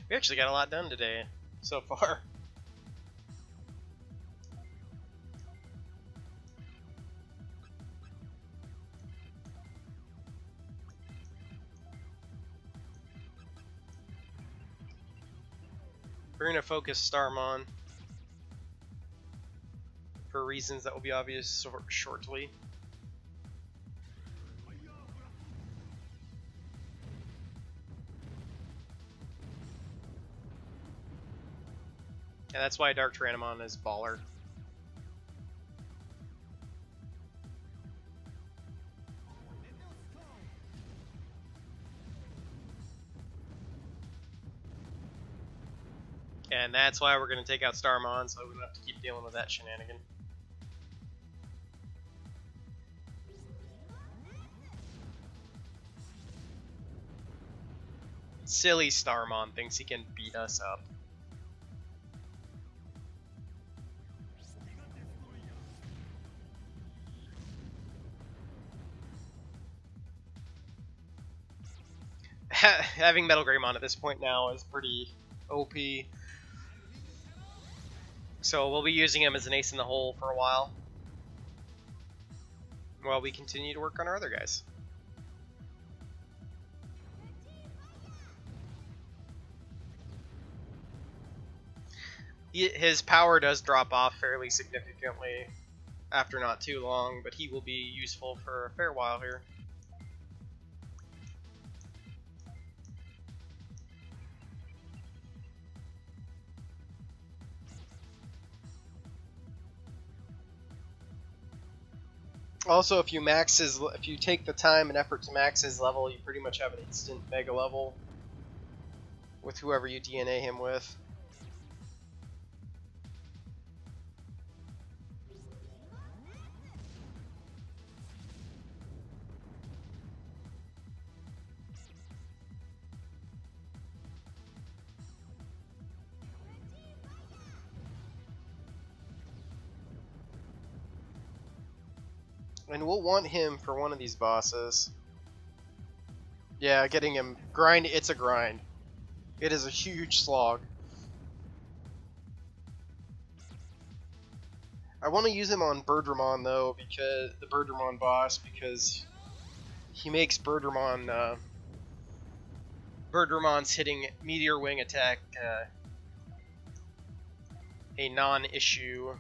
We actually got a lot done today, so far. We're gonna focus Starmon for reasons that will be obvious shortly. And that's why Dark Tyrannomon is baller. And that's why we're going to take out Starmon, so we don't have to keep dealing with that shenanigan. Silly Starmon thinks he can beat us up. Having Metal Greymon at this point now is pretty OP. So we'll be using him as an ace in the hole for a while, we continue to work on our other guys. His power does drop off fairly significantly after not too long, but he will be useful for a fair while here. Also, if you take the time and effort to max his level, you pretty much have an instant mega level with whoever you DNA him with. And we'll want him for one of these bosses. Yeah, getting him it's a grind. It is a huge slog. I want to use him on Birdramon though, because the Birdramon boss, because he makes Birdramon's hitting Meteor Wing attack a non-issue.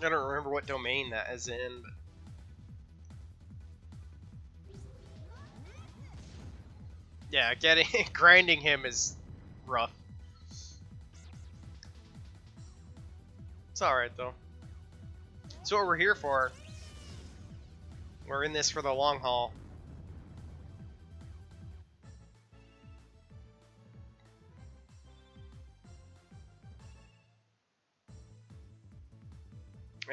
I don't remember what domain that is in, but yeah, grinding him is rough. It's alright though. It's what we're here for. We're in this for the long haul.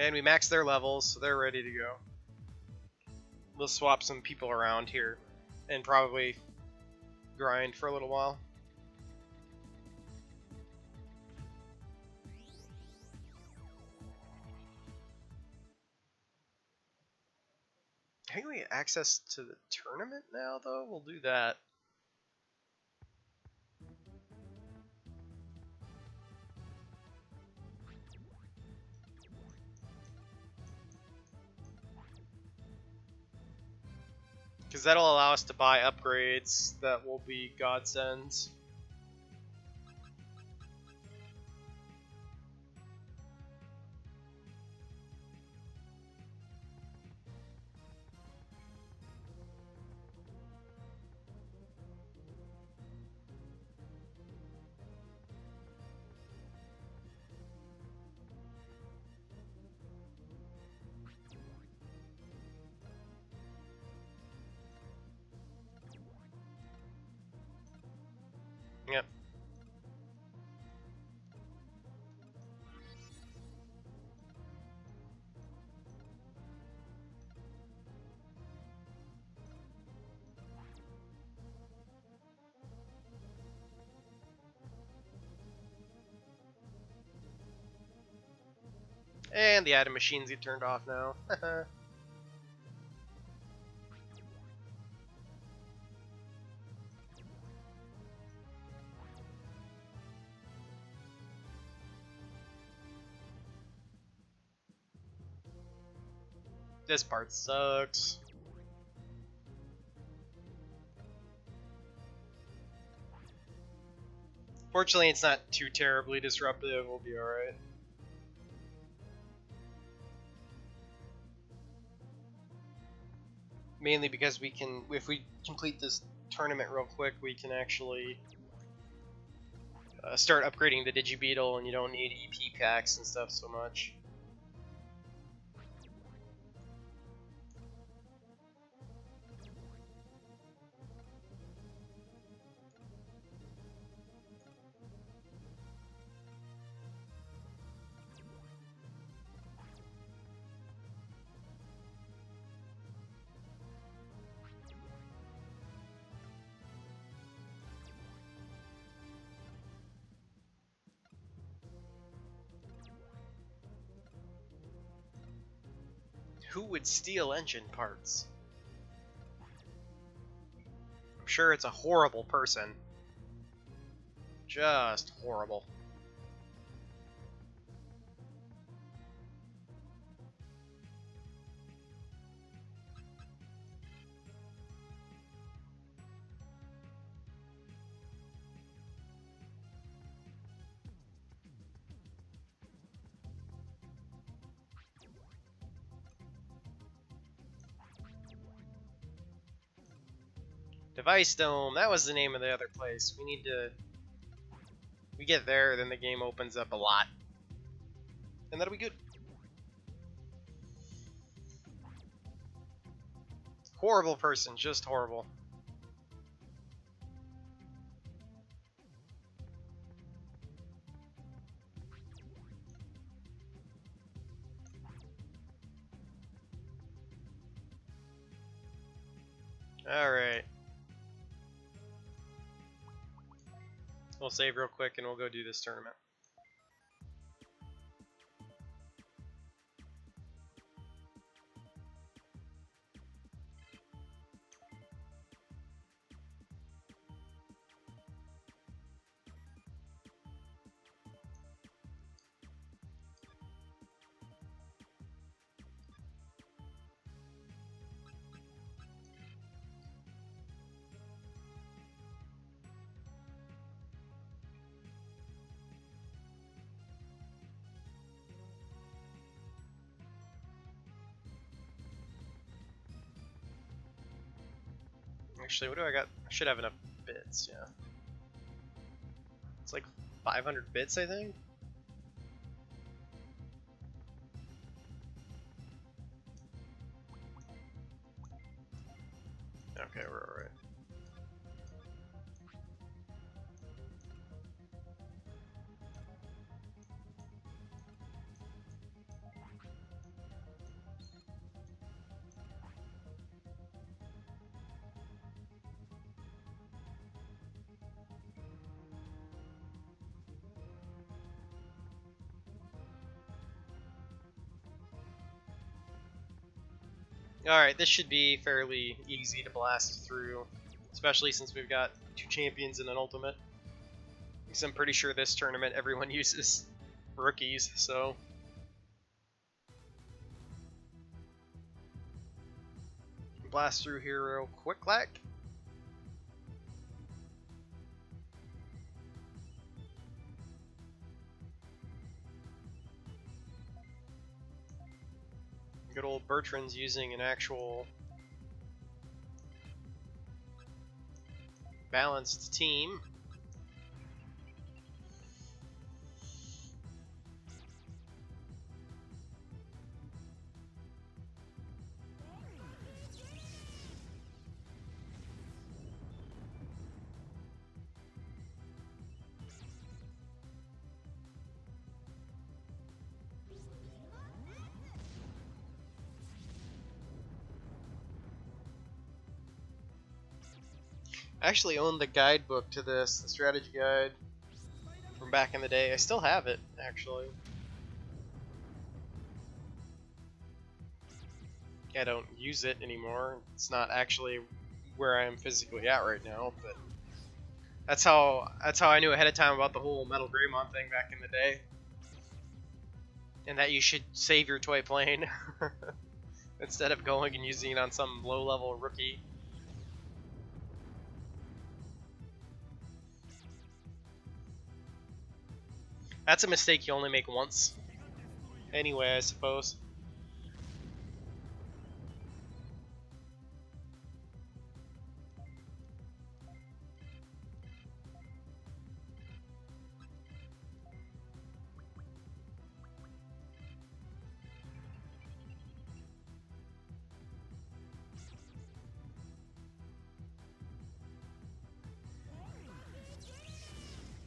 And we maxed their levels, so they're ready to go. We'll swap some people around here and probably grind for a little while. I think we get access to the tournament now, though. We'll do that. Because that'll allow us to buy upgrades that will be godsends. Yep. And the item machines get turned off now. This part sucks. Fortunately, it's not too terribly disruptive. We'll be alright. Mainly because we can, if we complete this tournament real quick, we can actually start upgrading the Digibeetle, and you don't need EP packs and stuff so much. Who would steal engine parts? I'm sure it's a horrible person. Just horrible. Device Dome, that was the name of the other place. We need to... We get there, then the game opens up a lot. And that'll be good. Horrible person, just horrible. Alright. We'll save real quick and we'll go do this tournament. Actually, what do I got? I should have enough bits, yeah. It's like 500 bits, I think? Okay, we're alright. Alright, this should be fairly easy to blast through, especially since we've got 2 champions and an ultimate. Because I'm pretty sure this tournament everyone uses rookies, so... Blast through here real quick, like. Good old Bertrand's using an actual balanced team. I actually own the guidebook to this, the strategy guide from back in the day. I still have it, actually. I don't use it anymore. It's not actually where I am physically at right now, but that's how I knew ahead of time about the whole Metal Greymon thing back in the day. And that you should save your toy plane instead of going and using it on some low-level rookie. That's a mistake you only make once. Anyway, I suppose.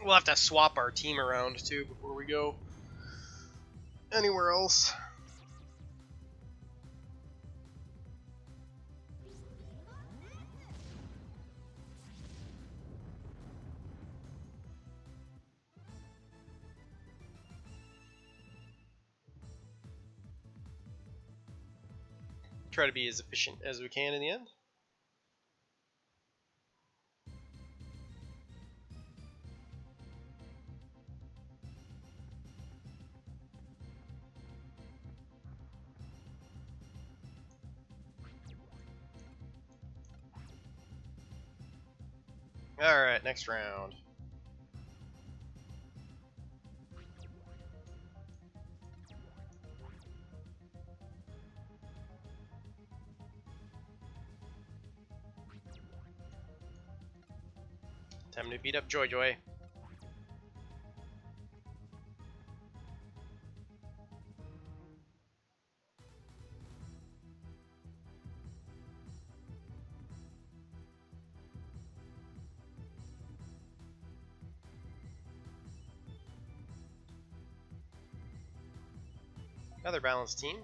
We'll have to swap our team around too before we go anywhere else. Try to be as efficient as we can in the end. Alright, next round. Time to beat up Joy Joy. Another balanced team.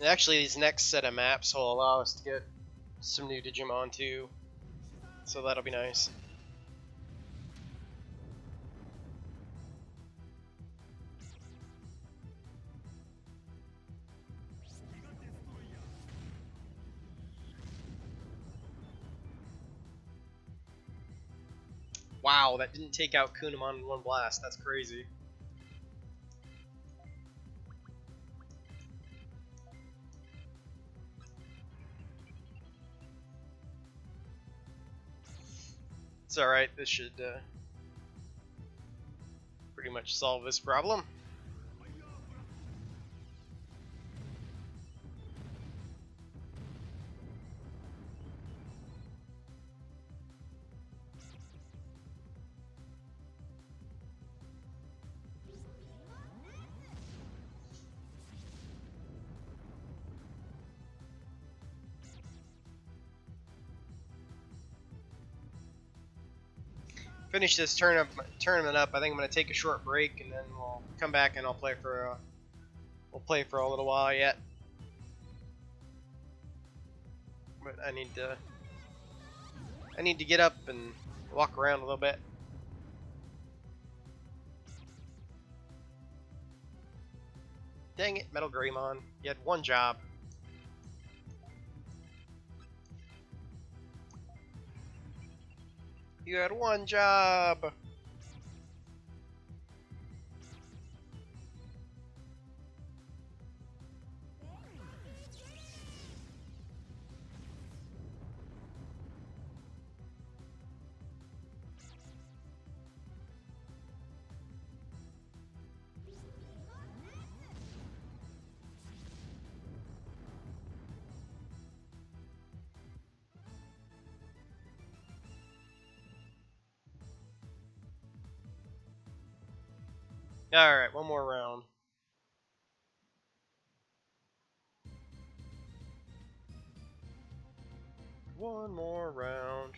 And actually, these next set of maps will allow us to get some new Digimon too, so that'll be nice. Wow, that didn't take out Kunamon in one blast. That's crazy. It's alright, this should pretty much solve this problem. Finish this tournament up. I think I'm gonna take a short break and then we'll come back and I'll play for we'll play for a little while yet. But I need to get up and walk around a little bit. Dang it, Metal Greymon. You had one job. You had one job. Alright, one more round. One more round.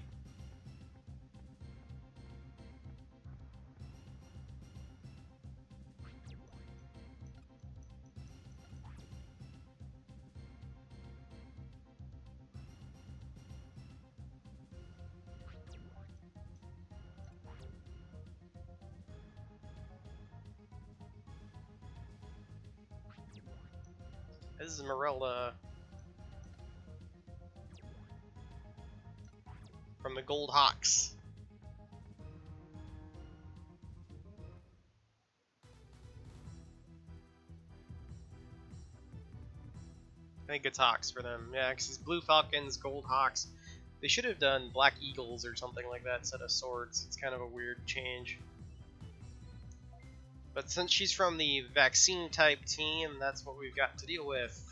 This is Morella from the Gold Hawks. I think it's Hawks for them. Yeah, because it's Blue Falcons, Gold Hawks. They should have done Black Eagles or something like that instead of Swords. It's kind of a weird change. But since she's from the vaccine type team, that's what we've got to deal with.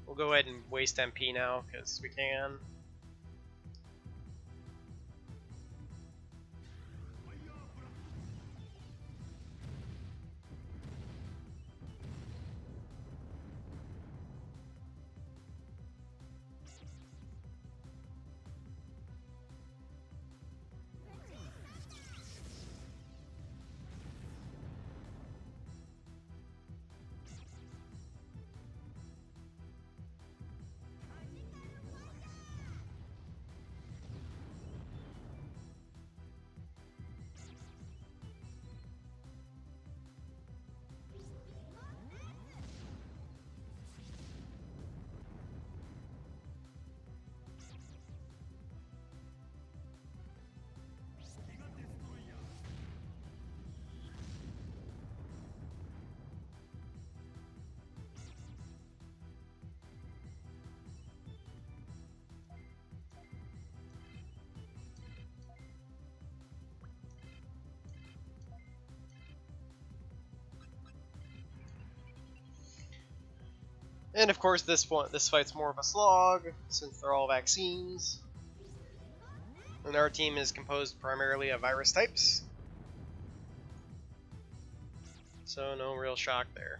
We'll go ahead and waste MP now, because we can. And of course, this fight's more of a slog since they're all vaccines. And our team is composed primarily of virus types, so no real shock there.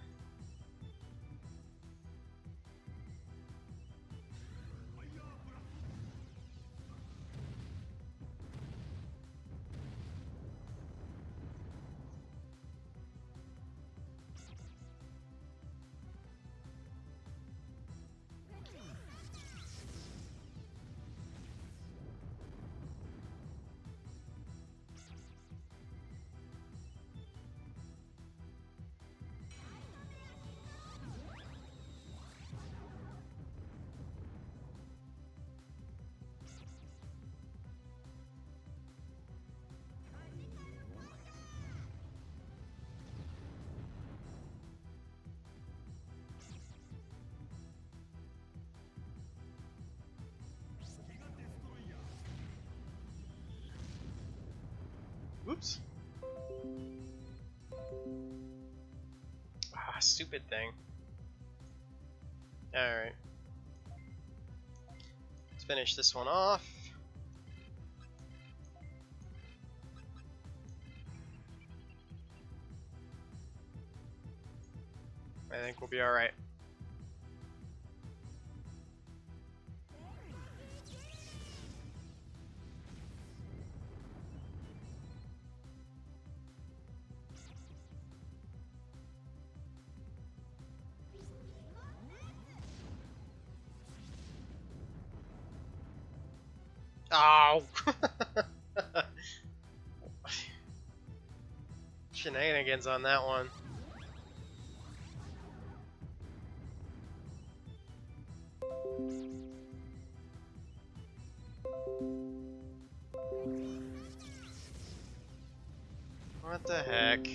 Whoops. Ah, stupid thing. Alright. Let's finish this one off. I think we'll be alright. Oh! Shenanigans on that one. What the heck? Of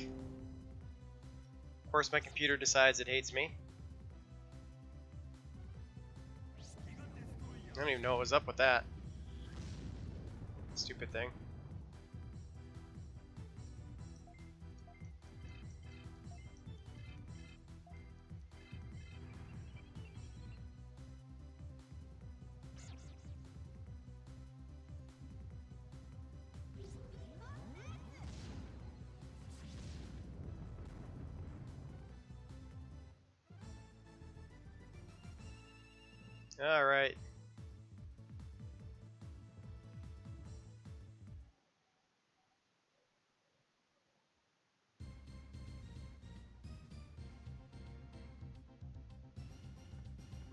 course my computer decides it hates me. I don't even know what was up with that. Stupid thing. Alright.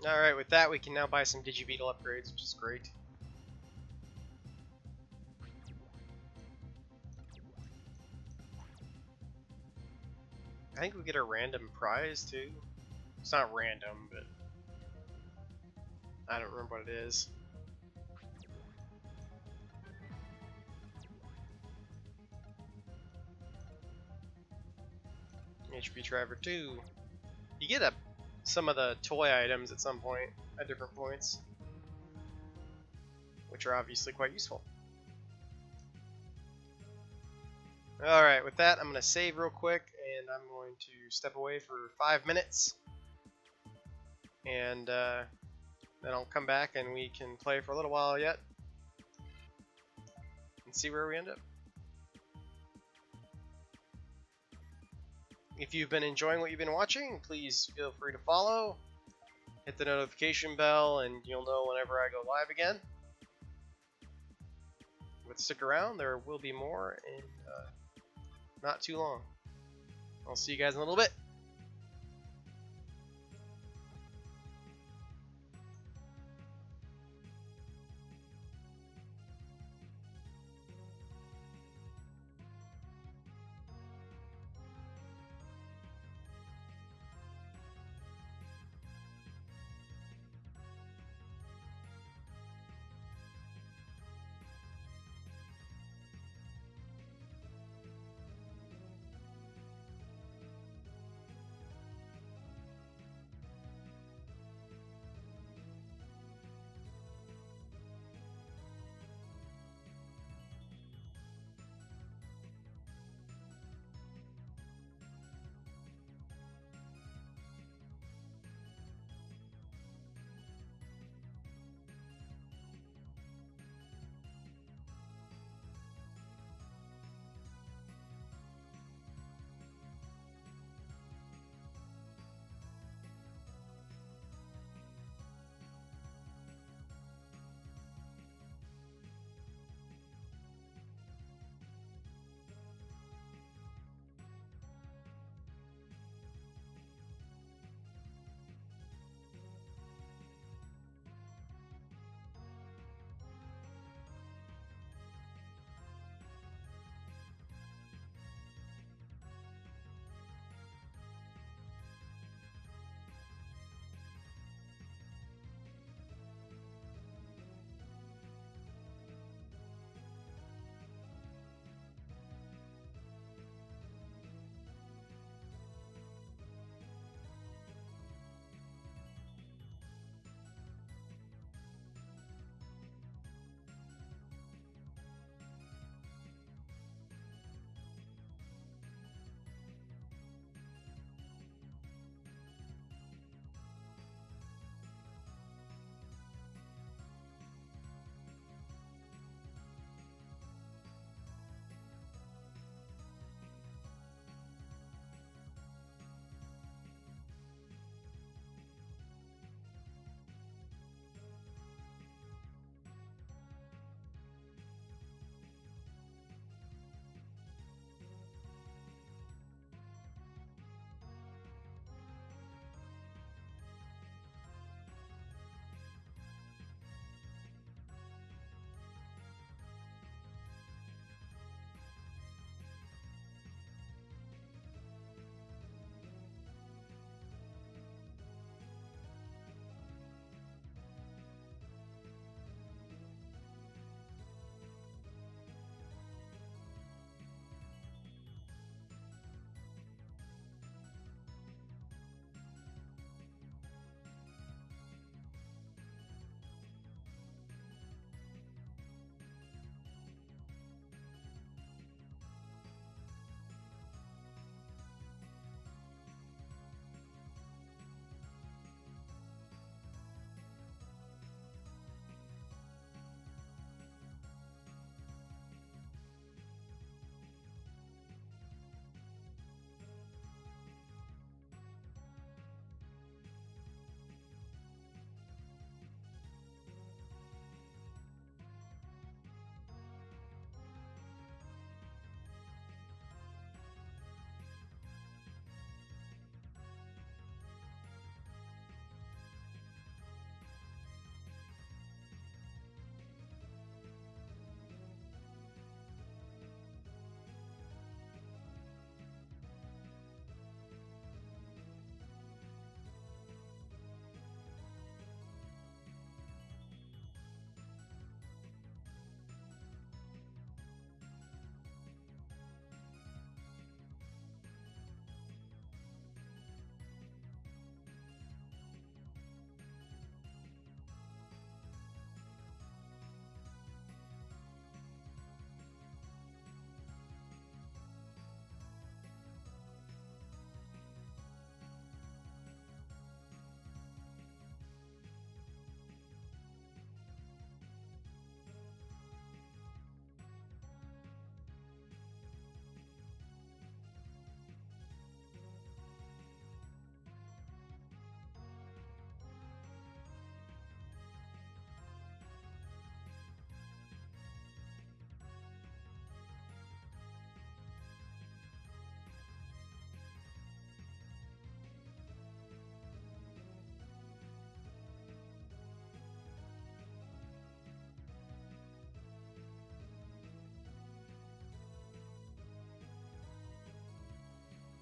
Alright, with that we can now buy some Digibeetle upgrades, which is great. I think we get a random prize too. It's not random, but I don't remember what it is. HP Driver 2. You get some of the toy items at some point, at different points, which are obviously quite useful. Alright, with that, I'm going to save real quick, and I'm going to step away for 5 minutes. And then I'll come back and we can play for a little while yet. And see where we end up. If you've been enjoying what you've been watching, please feel free to follow. Hit the notification bell and you'll know whenever I go live again. But stick around, there will be more in not too long. I'll see you guys in a little bit.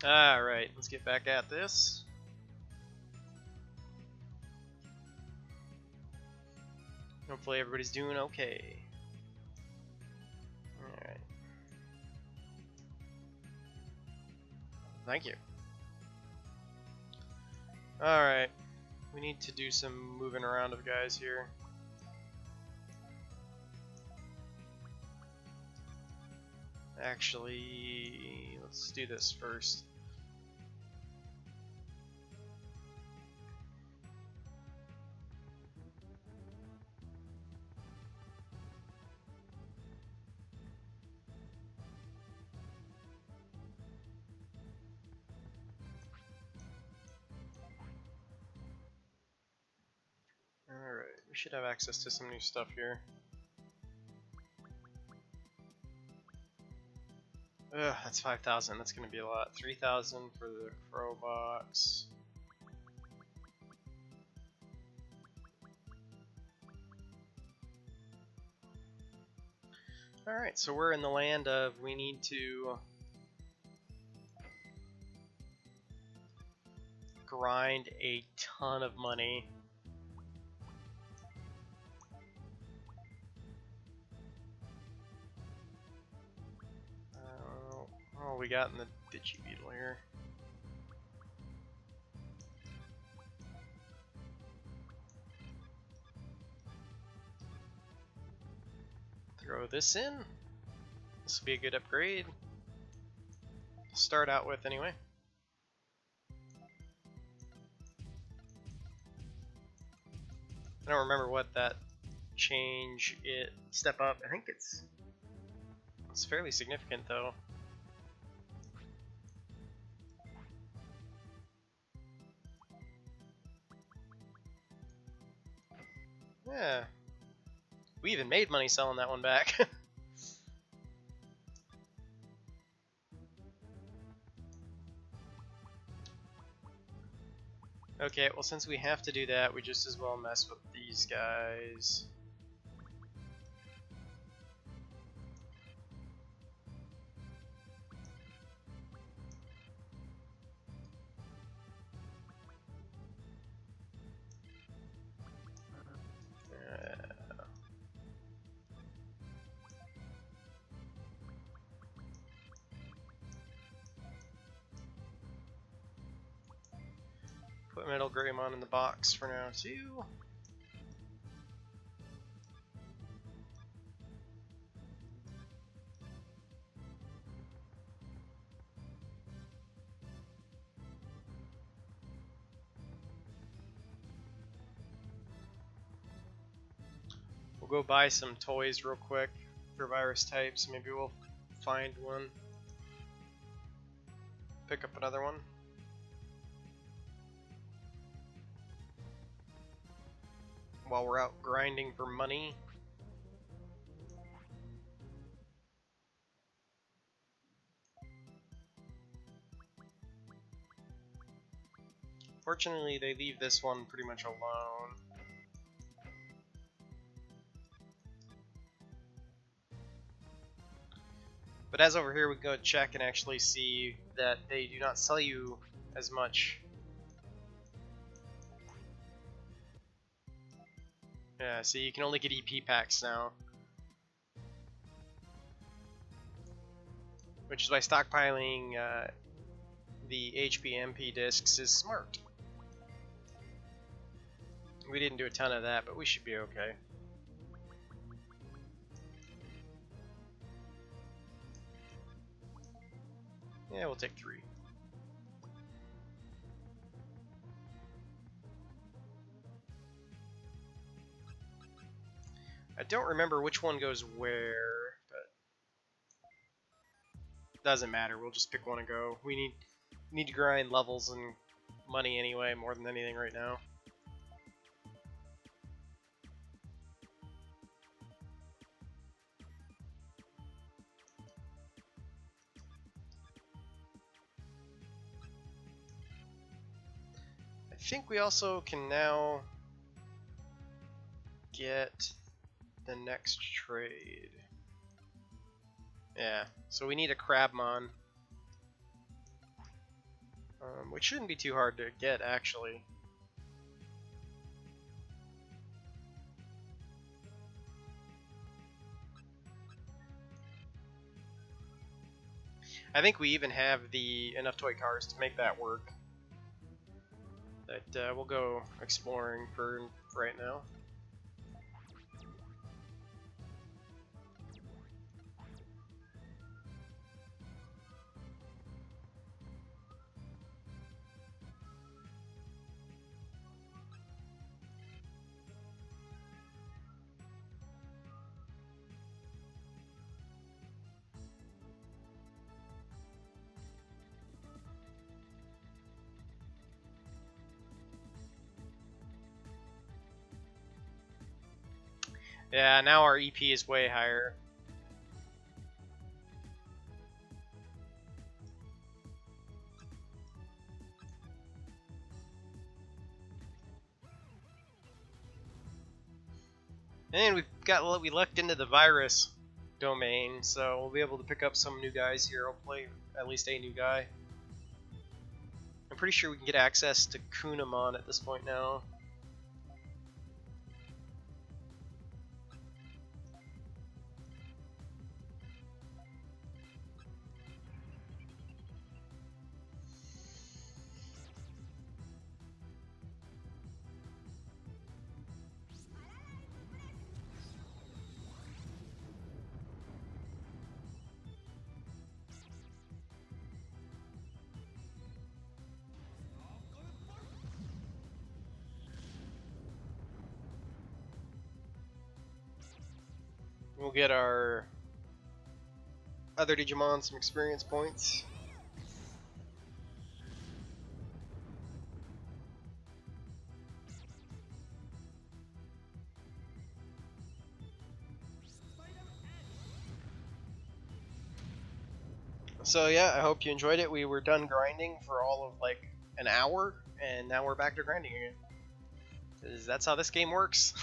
Alright, let's get back at this. Hopefully everybody's doing okay. Alright. Thank you. Alright. We need to do some moving around of guys here. Actually, let's do this first. Alright, we should have access to some new stuff here. Ugh, that's 5,000. That's gonna be a lot. 3,000 for the crow box. Alright, so we're in the land of we need to grind a ton of money. What we got in the Digibeetle here? Throw this in. This will be a good upgrade. Start out with anyway. I don't remember what that change it step up. I think it's fairly significant though. Yeah. We even made money selling that one back. Okay, well since we have to do that, we just as well mess with these guys. Put Metal Greymon in the box for now too. We'll go buy some toys real quick for virus types. Maybe we'll find one. Pick up another one. While we're out grinding for money. Fortunately, they leave this one pretty much alone. But as over here, we can go check and actually see that they do not sell you as much. Yeah, see, you can only get EP packs now. Which is why stockpiling the HP-MP discs is smart. We didn't do a ton of that, but we should be okay. Yeah, we'll take 3. I don't remember which one goes where, but doesn't matter. We'll just pick one and go. We need to grind levels and money anyway, more than anything right now. I think we also can now get the next trade. Yeah, so we need a Crabmon. which shouldn't be too hard to get, actually. I think we even have enough toy cars to make that work. But we'll go exploring for right now. Yeah, now our EP is way higher. And we lucked into the virus domain, so we'll be able to pick up some new guys here. Hopefully, at least a new guy. I'm pretty sure we can get access to Kunamon at this point now. We'll get our other Digimon some experience points. So yeah, I hope you enjoyed it. We were done grinding for all of like an hour, and now we're back to grinding again. 'Cause that's how this game works.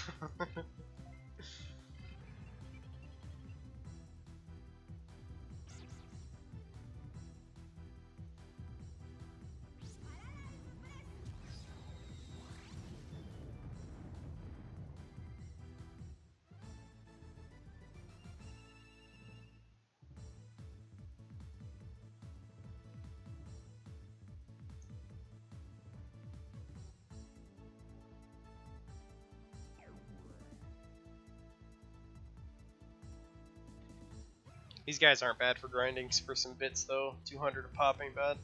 These guys aren't bad for grinding for some bits though. 200 a pop ain't bad.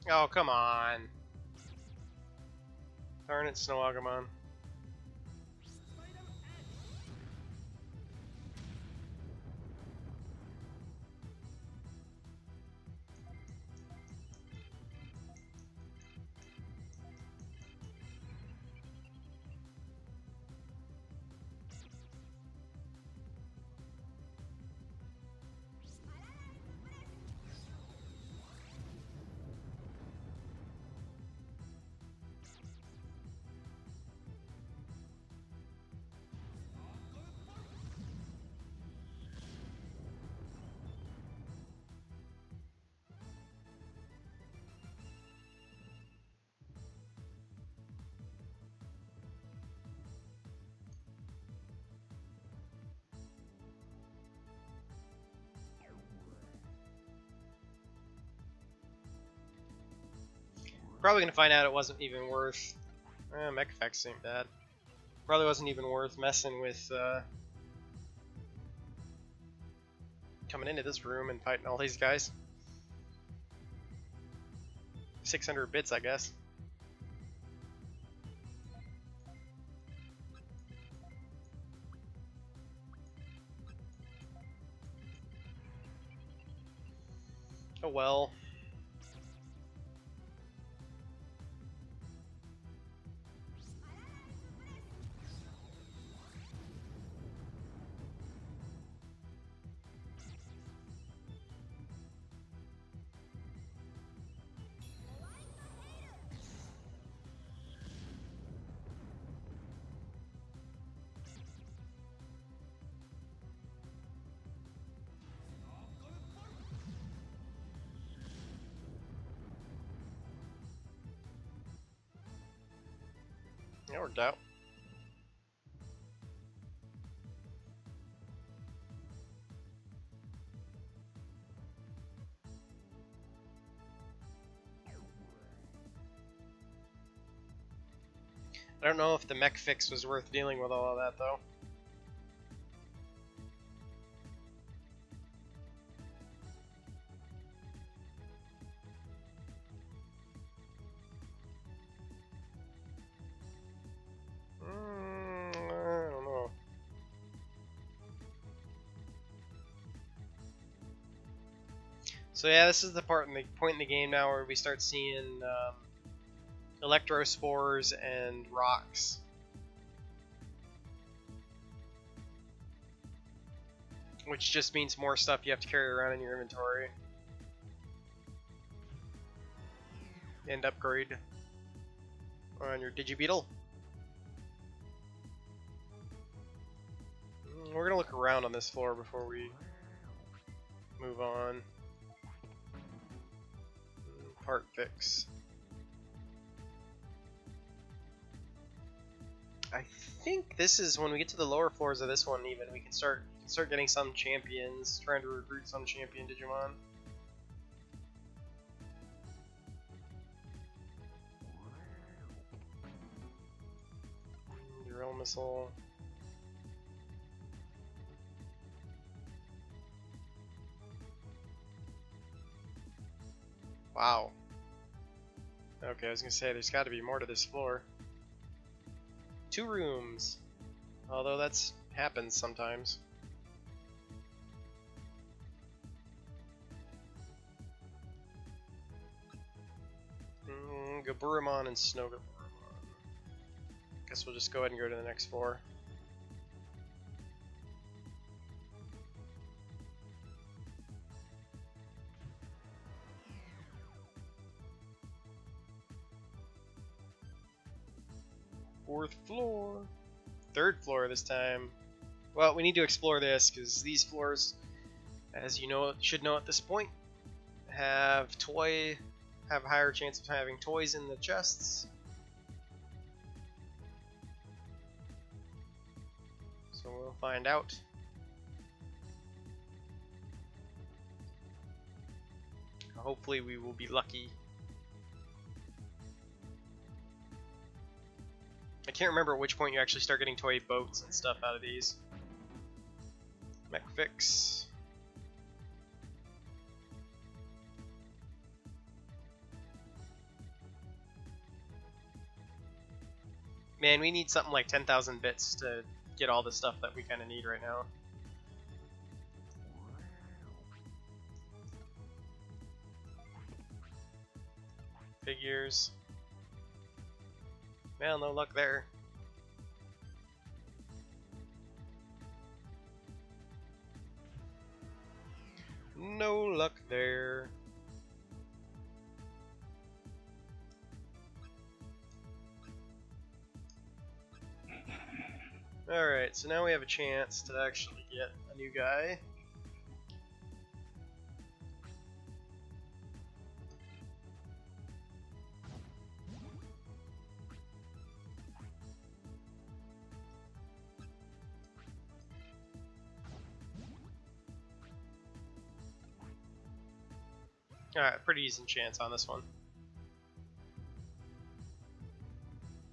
Oh, come on. Darn it, Snowagamon. Probably gonna find out it wasn't even worth. Mech effects ain't bad. Probably wasn't even worth messing with coming into this room and fighting all these guys. 600 bits, I guess. Oh well. That worked out. I don't know if the mech fix was worth dealing with all of that, though. I don't know. So yeah, this is the point in the game now where we start seeing electrospores and rocks. Which just means more stuff you have to carry around in your inventory. And upgrade on your Digibeetle. We're gonna look around on this floor before we move on. Part fix. I think this is when we get to the lower floors of this one. Even we can start getting some champions, trying to recruit some champion Digimon. Drill missile. Wow. Okay, I was gonna say there's got to be more to this floor. 2 rooms, although that's happens sometimes. Gaburimon and Snow Gaburimon. Guess we'll just go ahead and go to the next floor. Fourth floor. 3rd floor this time. Well, we need to explore this because these floors, as you know, should know at this point, have a higher chance of having toys in the chests. So we'll find out. Hopefully we will be lucky. I can't remember at which point you actually start getting toy boats and stuff out of these. Mech fix. Man, we need something like 10,000 bits to get all the stuff that we kind of need right now. Figures. Well, no luck there. No luck there. Alright, so now we have a chance to actually get a new guy. Alright, pretty decent chance on this one.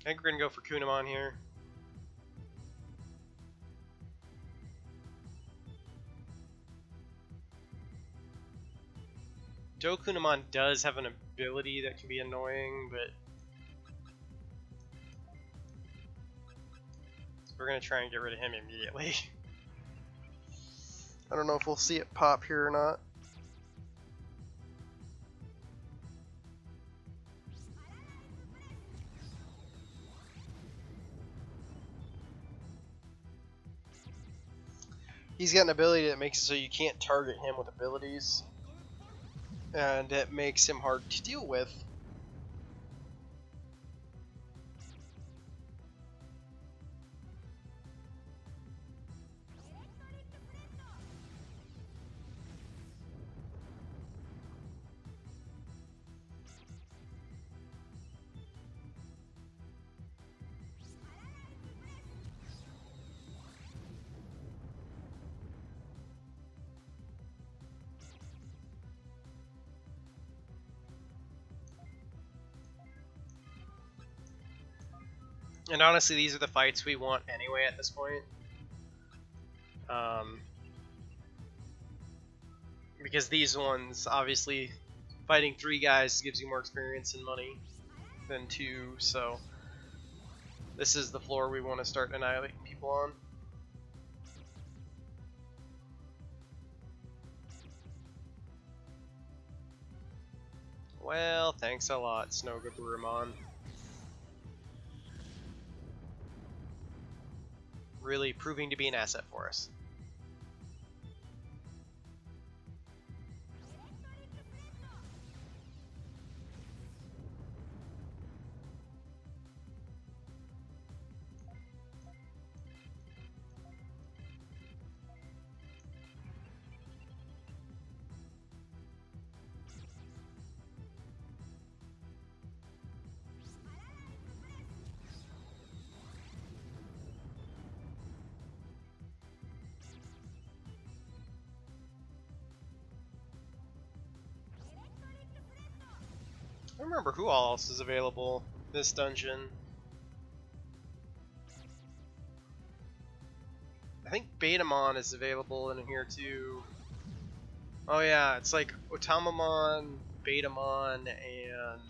I think we're gonna go for Kunamon here. Joe Kunamon does have ability that can be annoying, but we're gonna try and get rid of him immediately. I don't know if we'll see it pop here or not. He's got an ability that makes it so you can't target him with abilities, and it makes him hard to deal with. And honestly, these are the fights we want anyway at this point. Because these ones, obviously, fighting 3 guys gives you more experience and money than 2, so this is the floor we want to start annihilating people on. Well, thanks a lot, Snowgaburumon. Really proving to be an asset for us. I don't remember who else is available this dungeon. I think Betamon is available in here too. Oh yeah, it's like Otamamon, Betamon, and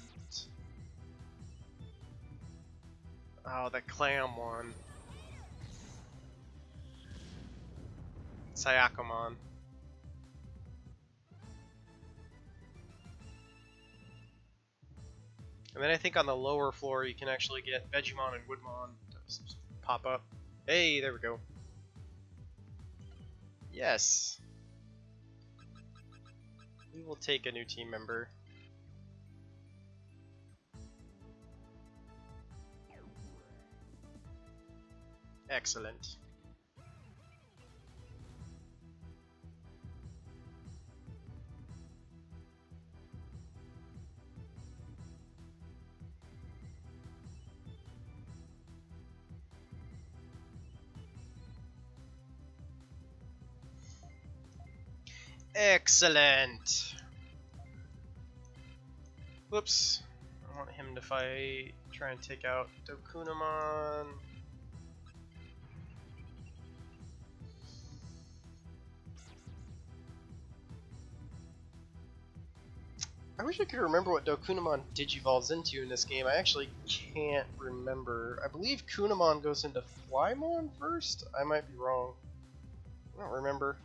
oh, the clam one. Sayakomon. And then I think on the lower floor you can actually get Vegemon and Woodmon to pop up. Hey, there we go. Yes. We will take a new team member. Excellent. Excellent. Whoops. I want him to fight. Try and take out Dokunamon. I wish I could remember what Dokunamon digivolves into in this game. I actually can't remember. I believe Kunamon goes into Flymon first? I might be wrong. I don't remember.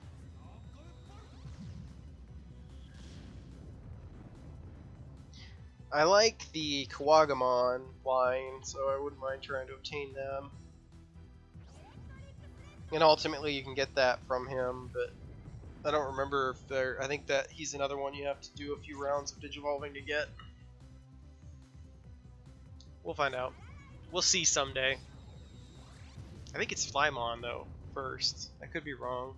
I like the Kawagamon line, so I wouldn't mind trying to obtain them. And ultimately you can get that from him, but I don't remember if there. I think that he's another one you have to do a few rounds of digivolving to get. We'll find out. We'll see someday. I think it's Flymon though first. I could be wrong.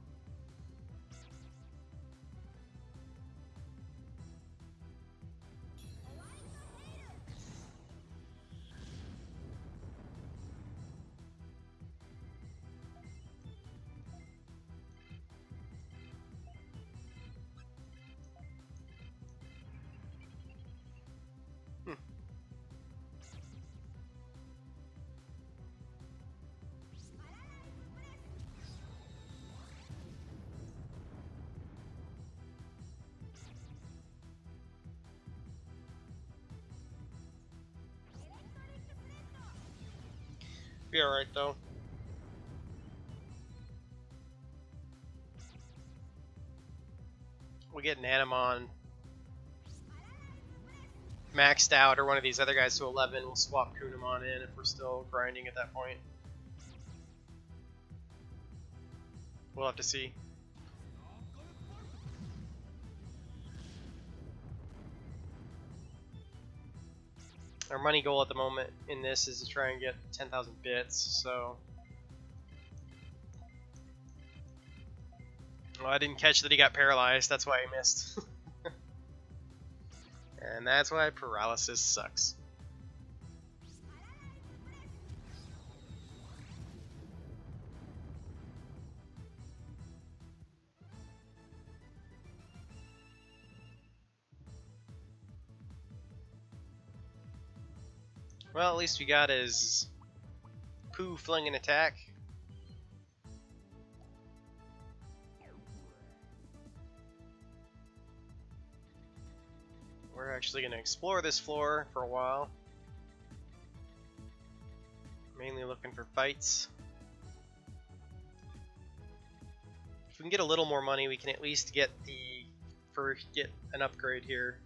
Be alright though. We get Nanamon maxed out, or one of these other guys to 11. We'll swap Kunamon in if we're still grinding at that point. We'll have to see. Our money goal at the moment in this is to try and get 10,000 bits, so... Well, I didn't catch that he got paralyzed, that's why I missed. And that's why paralysis sucks. Well, at least we got his poo flinging attack. We're actually going to explore this floor for a while. Mainly looking for fights. If we can get a little more money, we can at least get an upgrade here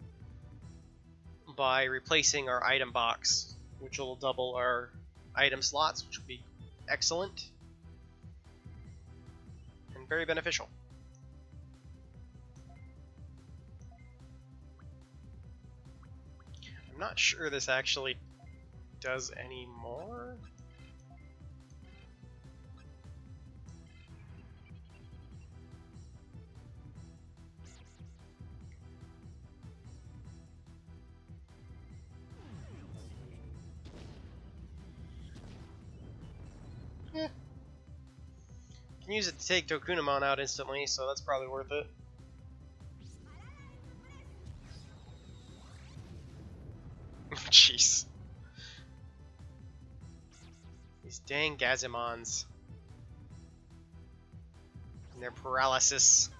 by replacing our item box, which will double our item slots, which will be excellent and very beneficial. I'm not sure this actually does any more. Can use it to take Tokunamon out instantly, so that's probably worth it. Jeez. These dang Gazimons. And their paralysis.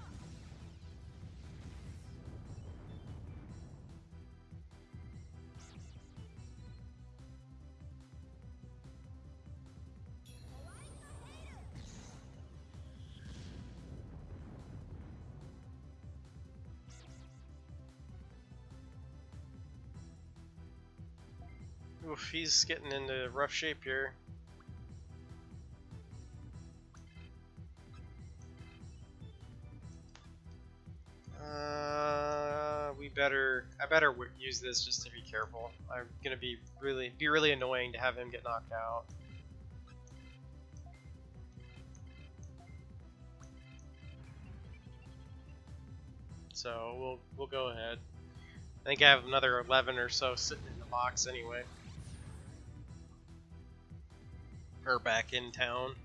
Oof, he's getting into rough shape here. I better use this just to be careful. I'm gonna be really annoying to have him get knocked out. So we'll go ahead. I think I have another 11 or so sitting in the box anyway. Or back in town.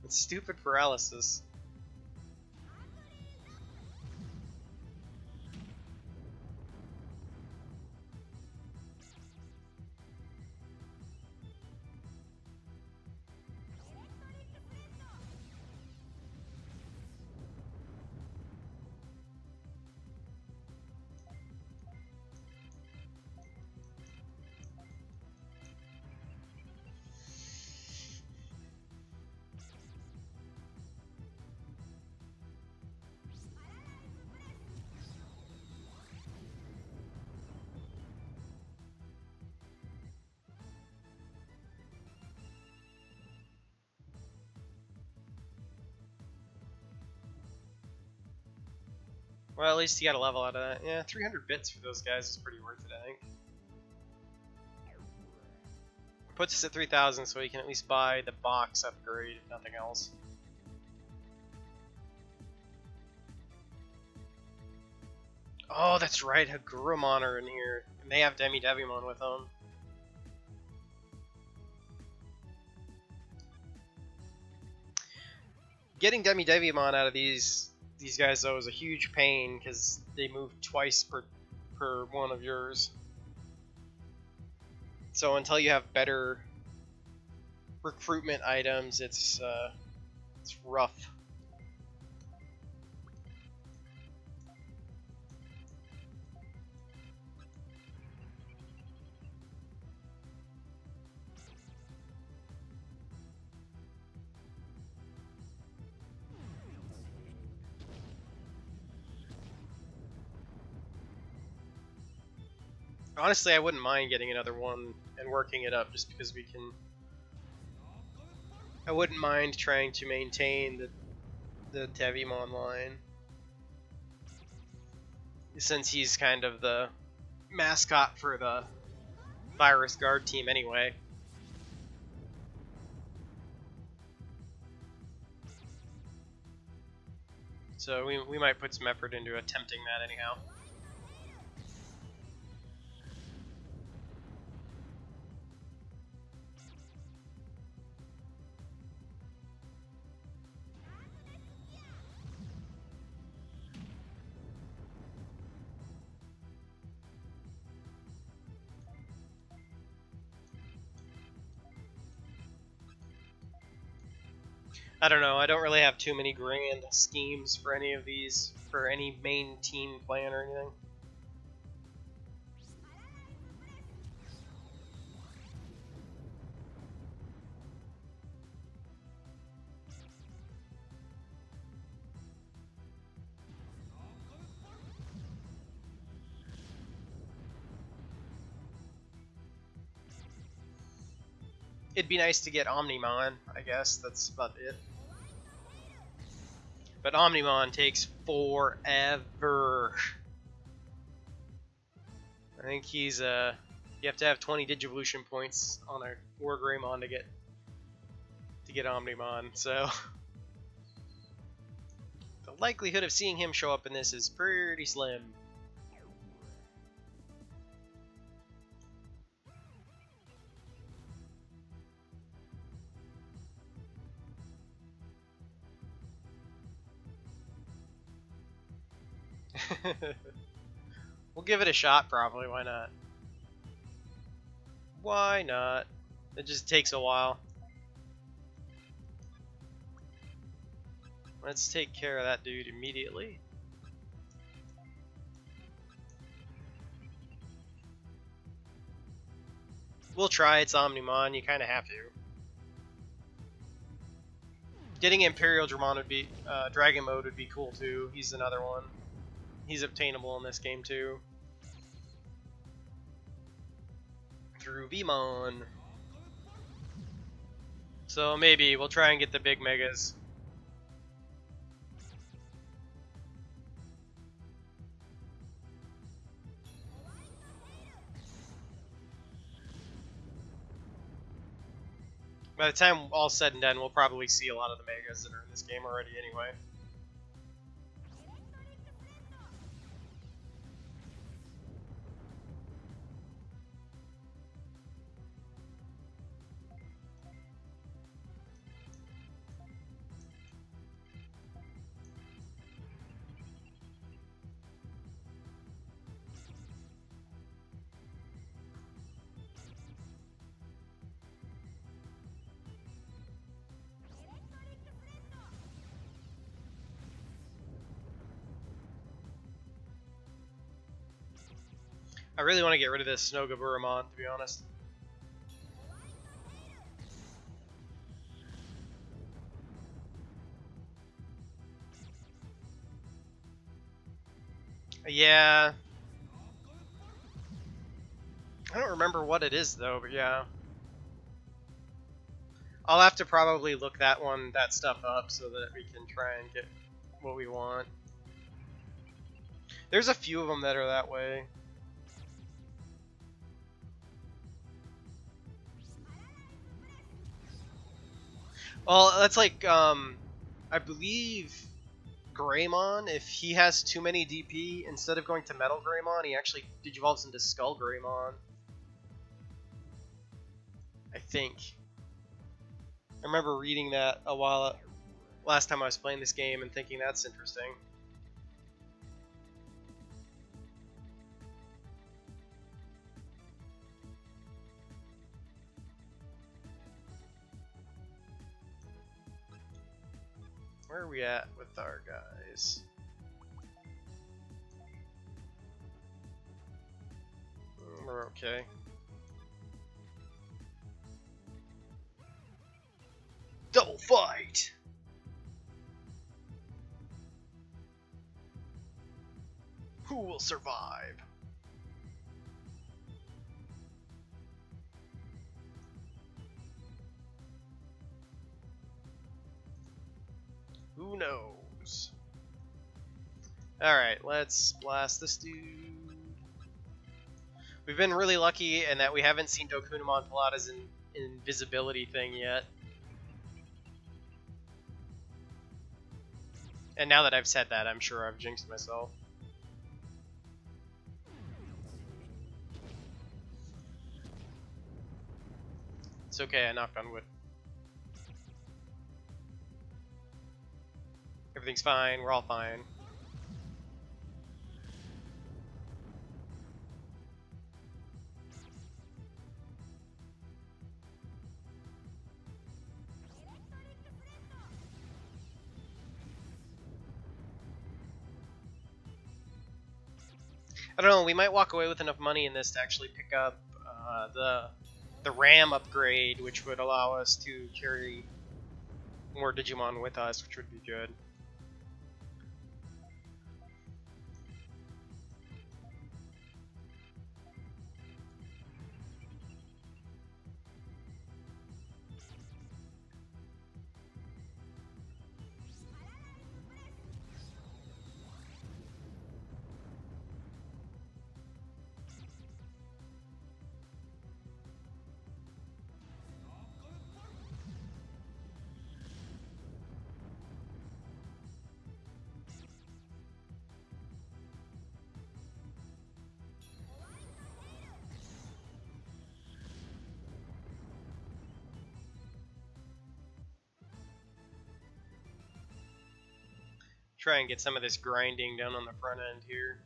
It's stupid paralysis. Well, at least you got a level out of that. Yeah, 300 bits for those guys is pretty worth it, I think. Puts us at 3,000, so we can at least buy the box upgrade, if nothing else. Oh, that's right, Hagurumon are in here, and they have Devimon with them. Getting Devimon out of these guys though is a huge pain because they move twice per one of yours. So until you have better recruitment items, it's rough. Honestly, I wouldn't mind getting another one and working it up just because we can. I wouldn't mind trying to maintain the Digimon line, since he's kind of the mascot for the Virus Guard team anyway. So we might put some effort into attempting that anyhow. I don't know, I don't really have too many grand schemes for any of these, for any main team plan or anything. It'd be nice to get Omnimon, I guess, that's about it. But Omnimon takes forever. I think he's you have to have 20 Digivolution points on a War Greymon to get Omnimon, so the likelihood of seeing him show up in this is pretty slim. We'll give it a shot, probably. Why not? Why not? It just takes a while. Let's take care of that dude immediately. We'll try. It's Omnimon. You kind of have to. Getting Imperial Dramon would be Dragon Mode would be cool too. He's another one. He's obtainable in this game too. Through Vmon. So maybe we'll try and get the big megas. By the time all's said and done, we'll probably see a lot of the megas that are in this game already anyway. I really want to get rid of this Snogaburamon, to be honest. Yeah. I don't remember what it is, though, but yeah. I'll have to probably look that stuff up so that we can try and get what we want. There's a few of them that are that way. Well, that's like, I believe Greymon, if he has too many DP, instead of going to Metal Greymon, he actually digivolves into Skull Greymon. I think. I remember reading that last time I was playing this game and thinking that's interesting. Where are we at with our guys? We're okay. Double fight! Who will survive? Who knows? Alright, let's blast this dude. We've been really lucky in that we haven't seen Dokunamon pull out his invisibility thing yet. And now that I've said that, I'm sure I've jinxed myself. It's okay, I knocked on wood. Everything's fine, we're all fine. I don't know, we might walk away with enough money in this to actually pick up the RAM upgrade, which would allow us to carry more Digimon with us, which would be good. Try and get some of this grinding down on the front end here.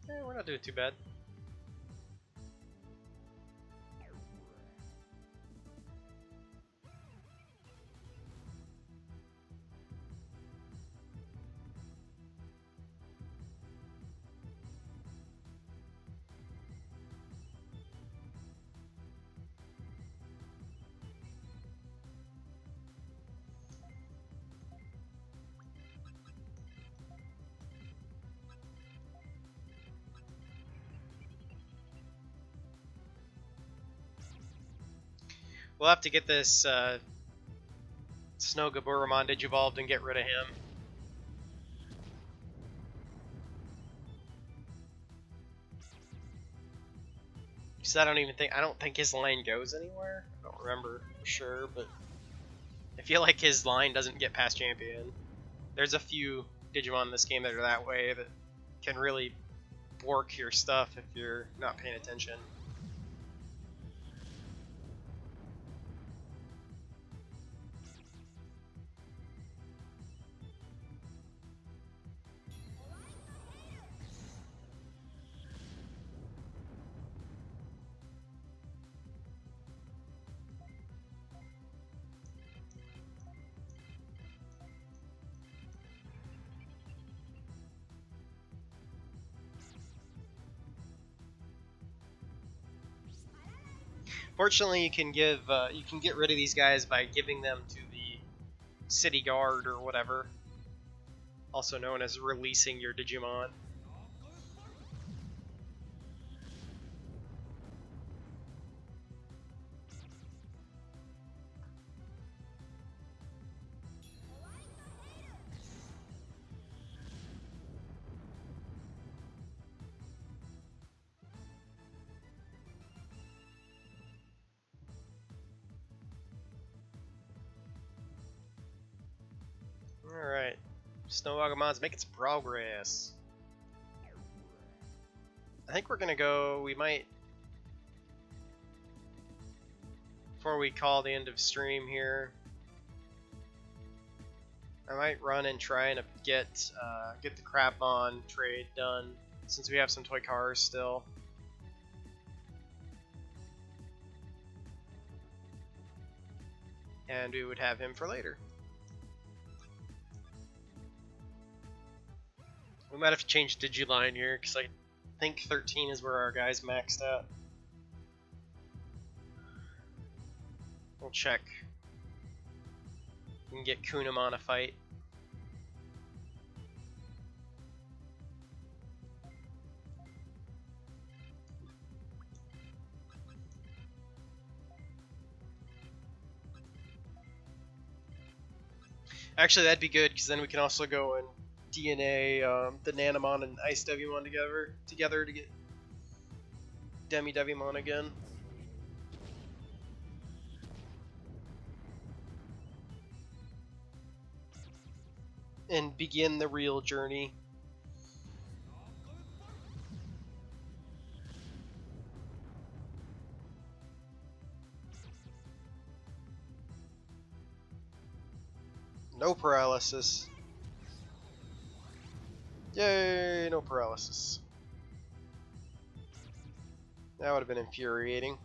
We're not doing too bad. We'll have to get this Snow Gaburamon digivolved and get rid of him. Because I don't think his line goes anywhere. I don't remember for sure, but I feel like his line doesn't get past champion. There's a few Digimon in this game that are that way that can really bork your stuff if you're not paying attention. Fortunately, you can get rid of these guys by giving them to the city guard or whatever, also known as releasing your Digimon. Alright, Snow Agumon's making some progress. I think we're gonna go, we might, before we call the end of stream here, I might run and try and get the Crabmon trade done, since we have some toy cars still. and we would have him for later. We might have to change Digiline here, because I think 13 is where our guy's maxed at. We'll check. We can get Kunamon a fight. Actually, that'd be good, because then we can also go and DNA the Nanamon and Ice Devimon together to get Demi Devimon again. And begin the real journey. No paralysis. Yay, no paralysis. That would have been infuriating.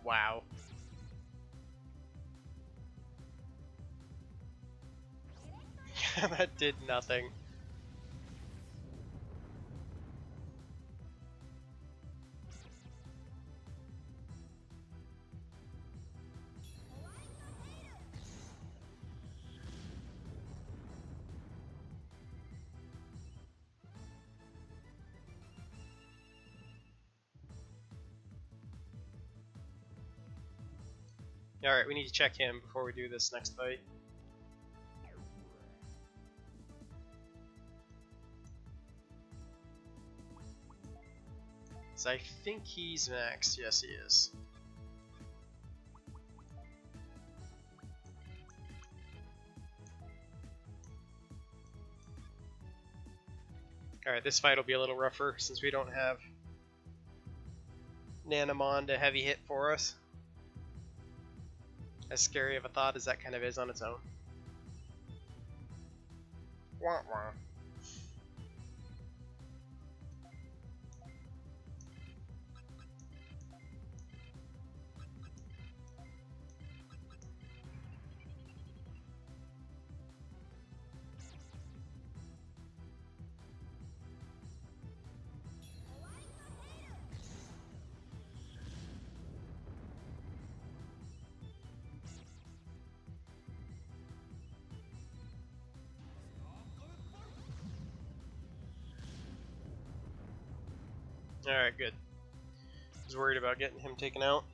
Wow. That did nothing. Alright, we need to check him before we do this next fight. So I think he's maxed. Yes, he is. Alright, this fight will be a little rougher since we don't have Nanamon to heavy hit for us. As scary of a thought as that kind of is on its own. Wah wah. Alright, good. I was worried about getting him taken out.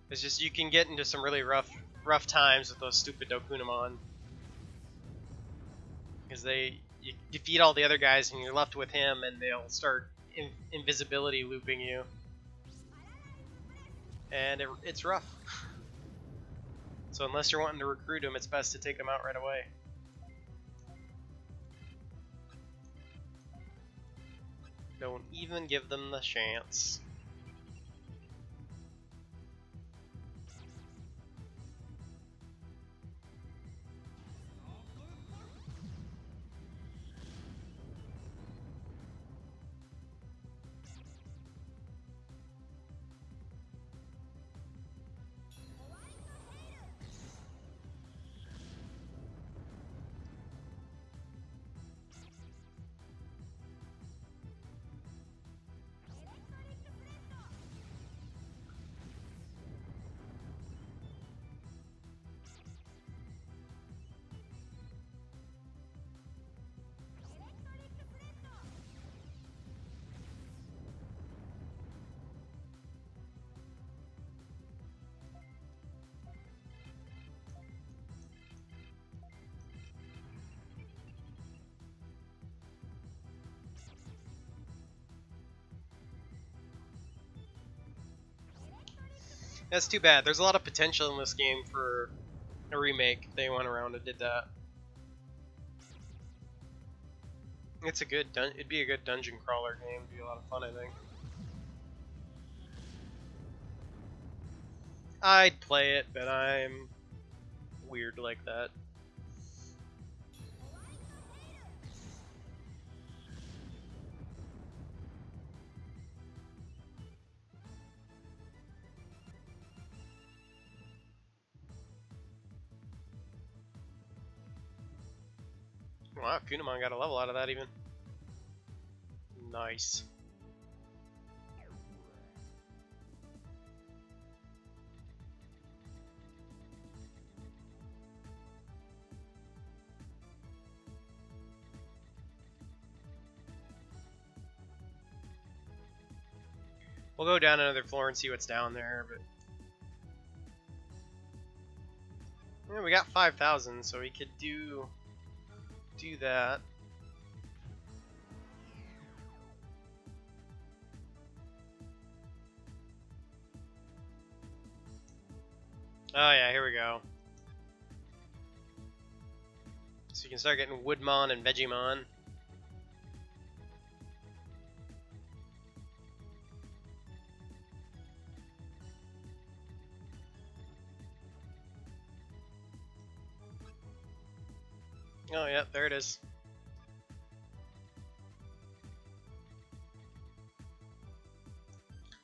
It's just you can get into some really rough times with those stupid Dokunamon. Because you defeat all the other guys and you're left with him and they'll start invisibility looping you. And it's rough. So unless you're wanting to recruit him, it's best to take him out right away. Don't even give them the chance. That's too bad. There's a lot of potential in this game for a remake. They went around and did that. It's a good it'd be a good dungeon crawler game. It'd be a lot of fun, I think. I'd play it, but I'm weird like that. Wow, Kunamon got a level out of that even. Nice. We'll go down another floor and see what's down there, but yeah, we got 5,000, so we could do that. Oh yeah, here we go. So you can start getting Woodmon and Vegemon. Oh yeah, there it is.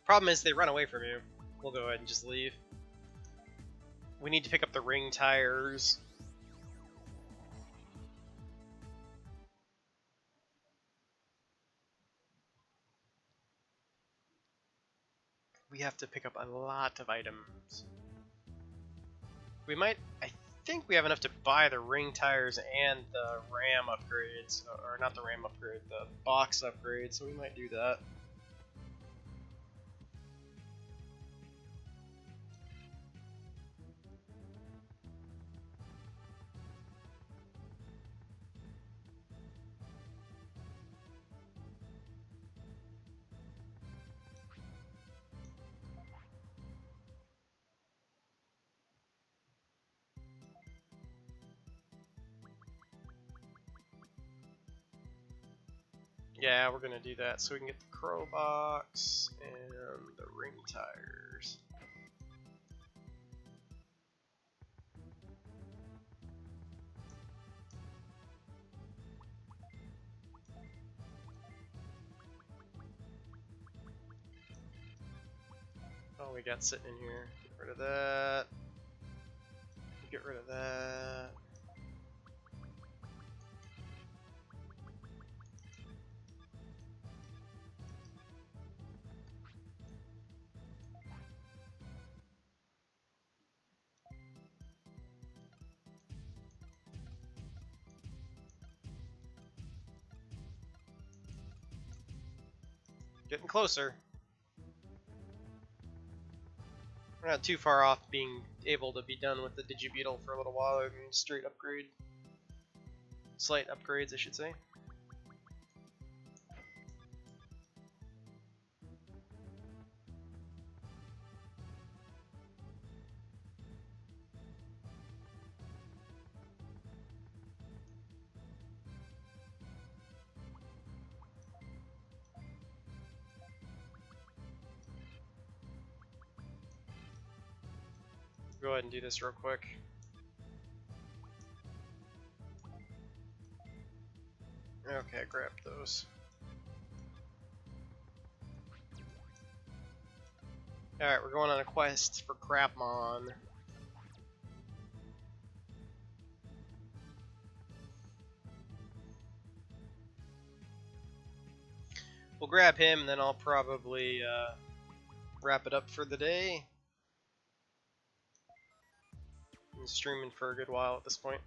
Problem is they run away from you. We'll go ahead and just leave. We need to pick up the ring tires. We have to pick up a lot of items. We might, I think we have enough to buy the ring tires and the RAM upgrades, or not the RAM upgrade, the box upgrade, so we might do that. Yeah, we're gonna do that so we can get the crow box and the ring tires. Oh, we got sitting in here. Get rid of that. Get rid of that. Getting closer. We're not too far off being able to be done with the Digibeetle for a little while. I mean, straight upgrade. Slight upgrades, I should say. Go ahead and do this real quick. Okay, grab those. Alright, we're going on a quest for Crapmon. We'll grab him, and then I'll probably wrap it up for the day. I'm streaming for a good while at this point.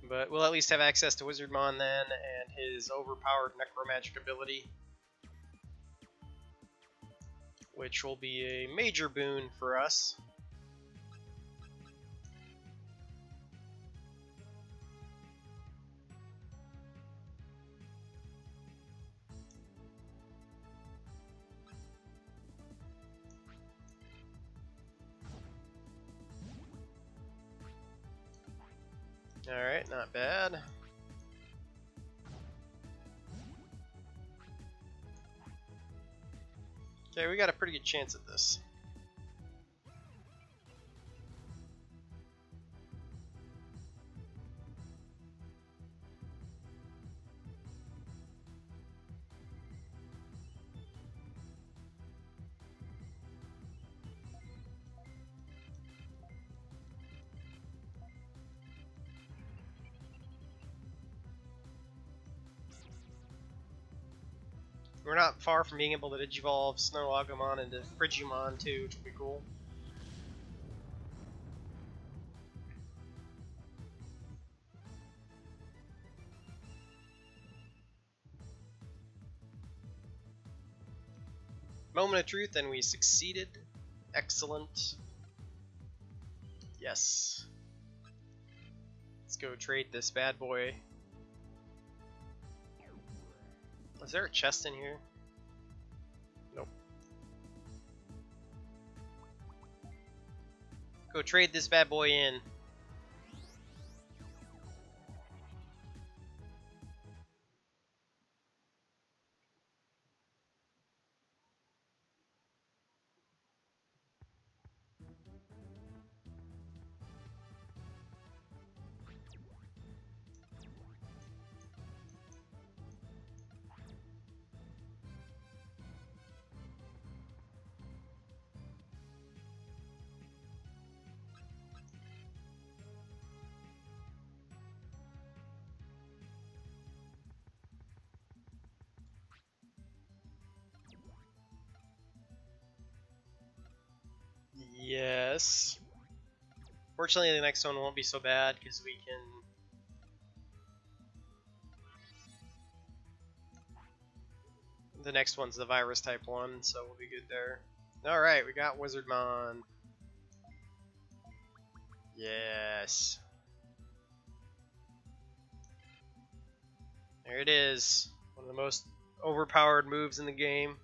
But we'll at least have access to Wizardmon then, and his overpowered Necromagic ability, which will be a major boon for us. Alright, not bad. Okay, we got a pretty good chance at this. We're not far from being able to digivolve Snow Agumon into Frigimon too, which would be cool. Moment of truth, and we succeeded. Excellent. Yes. Let's go trade this bad boy. Is there a chest in here? Nope. Go trade this bad boy in. Yes. Fortunately, the next one won't be so bad because we can. The next one's the virus type one, so we'll be good there. Alright, we got Wizardmon. Yes. There it is. One of the most overpowered moves in the game.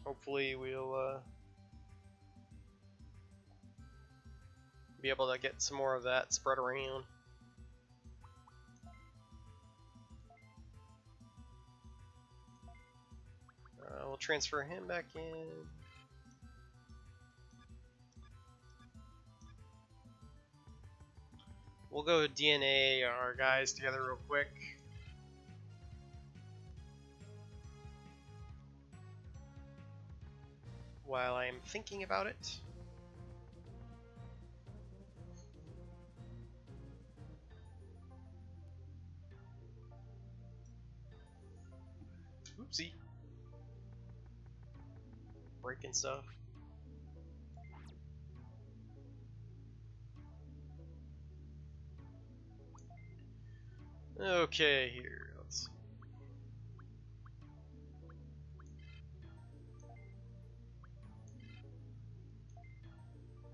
Hopefully we'll be able to get some more of that spread around. We'll transfer him back in. We'll go DNA our guys together real quick. While I'm thinking about it. Oopsie. Breaking stuff. Okay, here, let's see.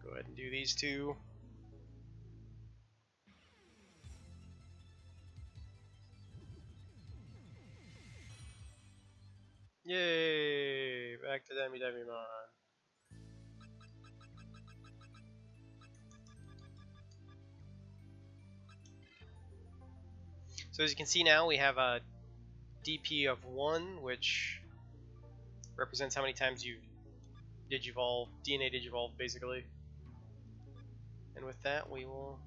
Go ahead and do these two. Yay! Back to Digimon. So as you can see now, we have a DP of 1, which represents how many times you digivolve, DNA digivolve, basically. And with that, we will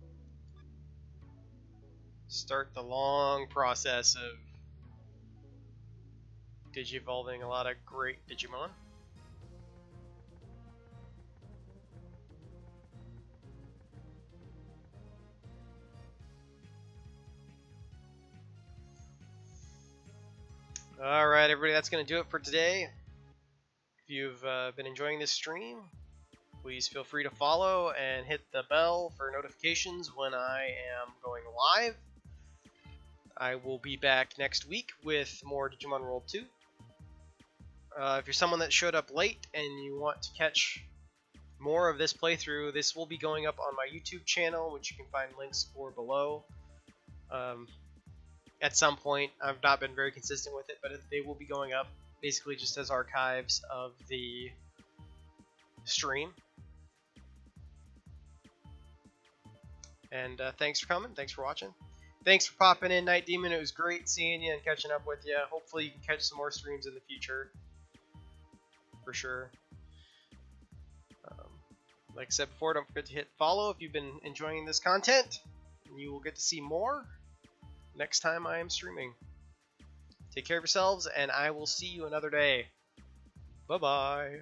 start the long process of digivolving a lot of great Digimon. Alright everybody, that's going to do it for today. If you've been enjoying this stream, please feel free to follow and hit the bell for notifications when I am going live. I will be back next week with more Digimon World 2. If you're someone that showed up late and you want to catch more of this playthrough, this will be going up on my YouTube channel, which you can find links for below. At some point, I've not been very consistent with it, but they will be going up basically just as archives of the stream. And thanks for coming. Thanks for watching. Thanks for popping in, Night Demon. It was great seeing you and catching up with you. Hopefully you can catch some more streams in the future. For sure. Like I said before, don't forget to hit follow if you've been enjoying this content. And you will get to see more next time I am streaming. Take care of yourselves, and I will see you another day. Bye-bye.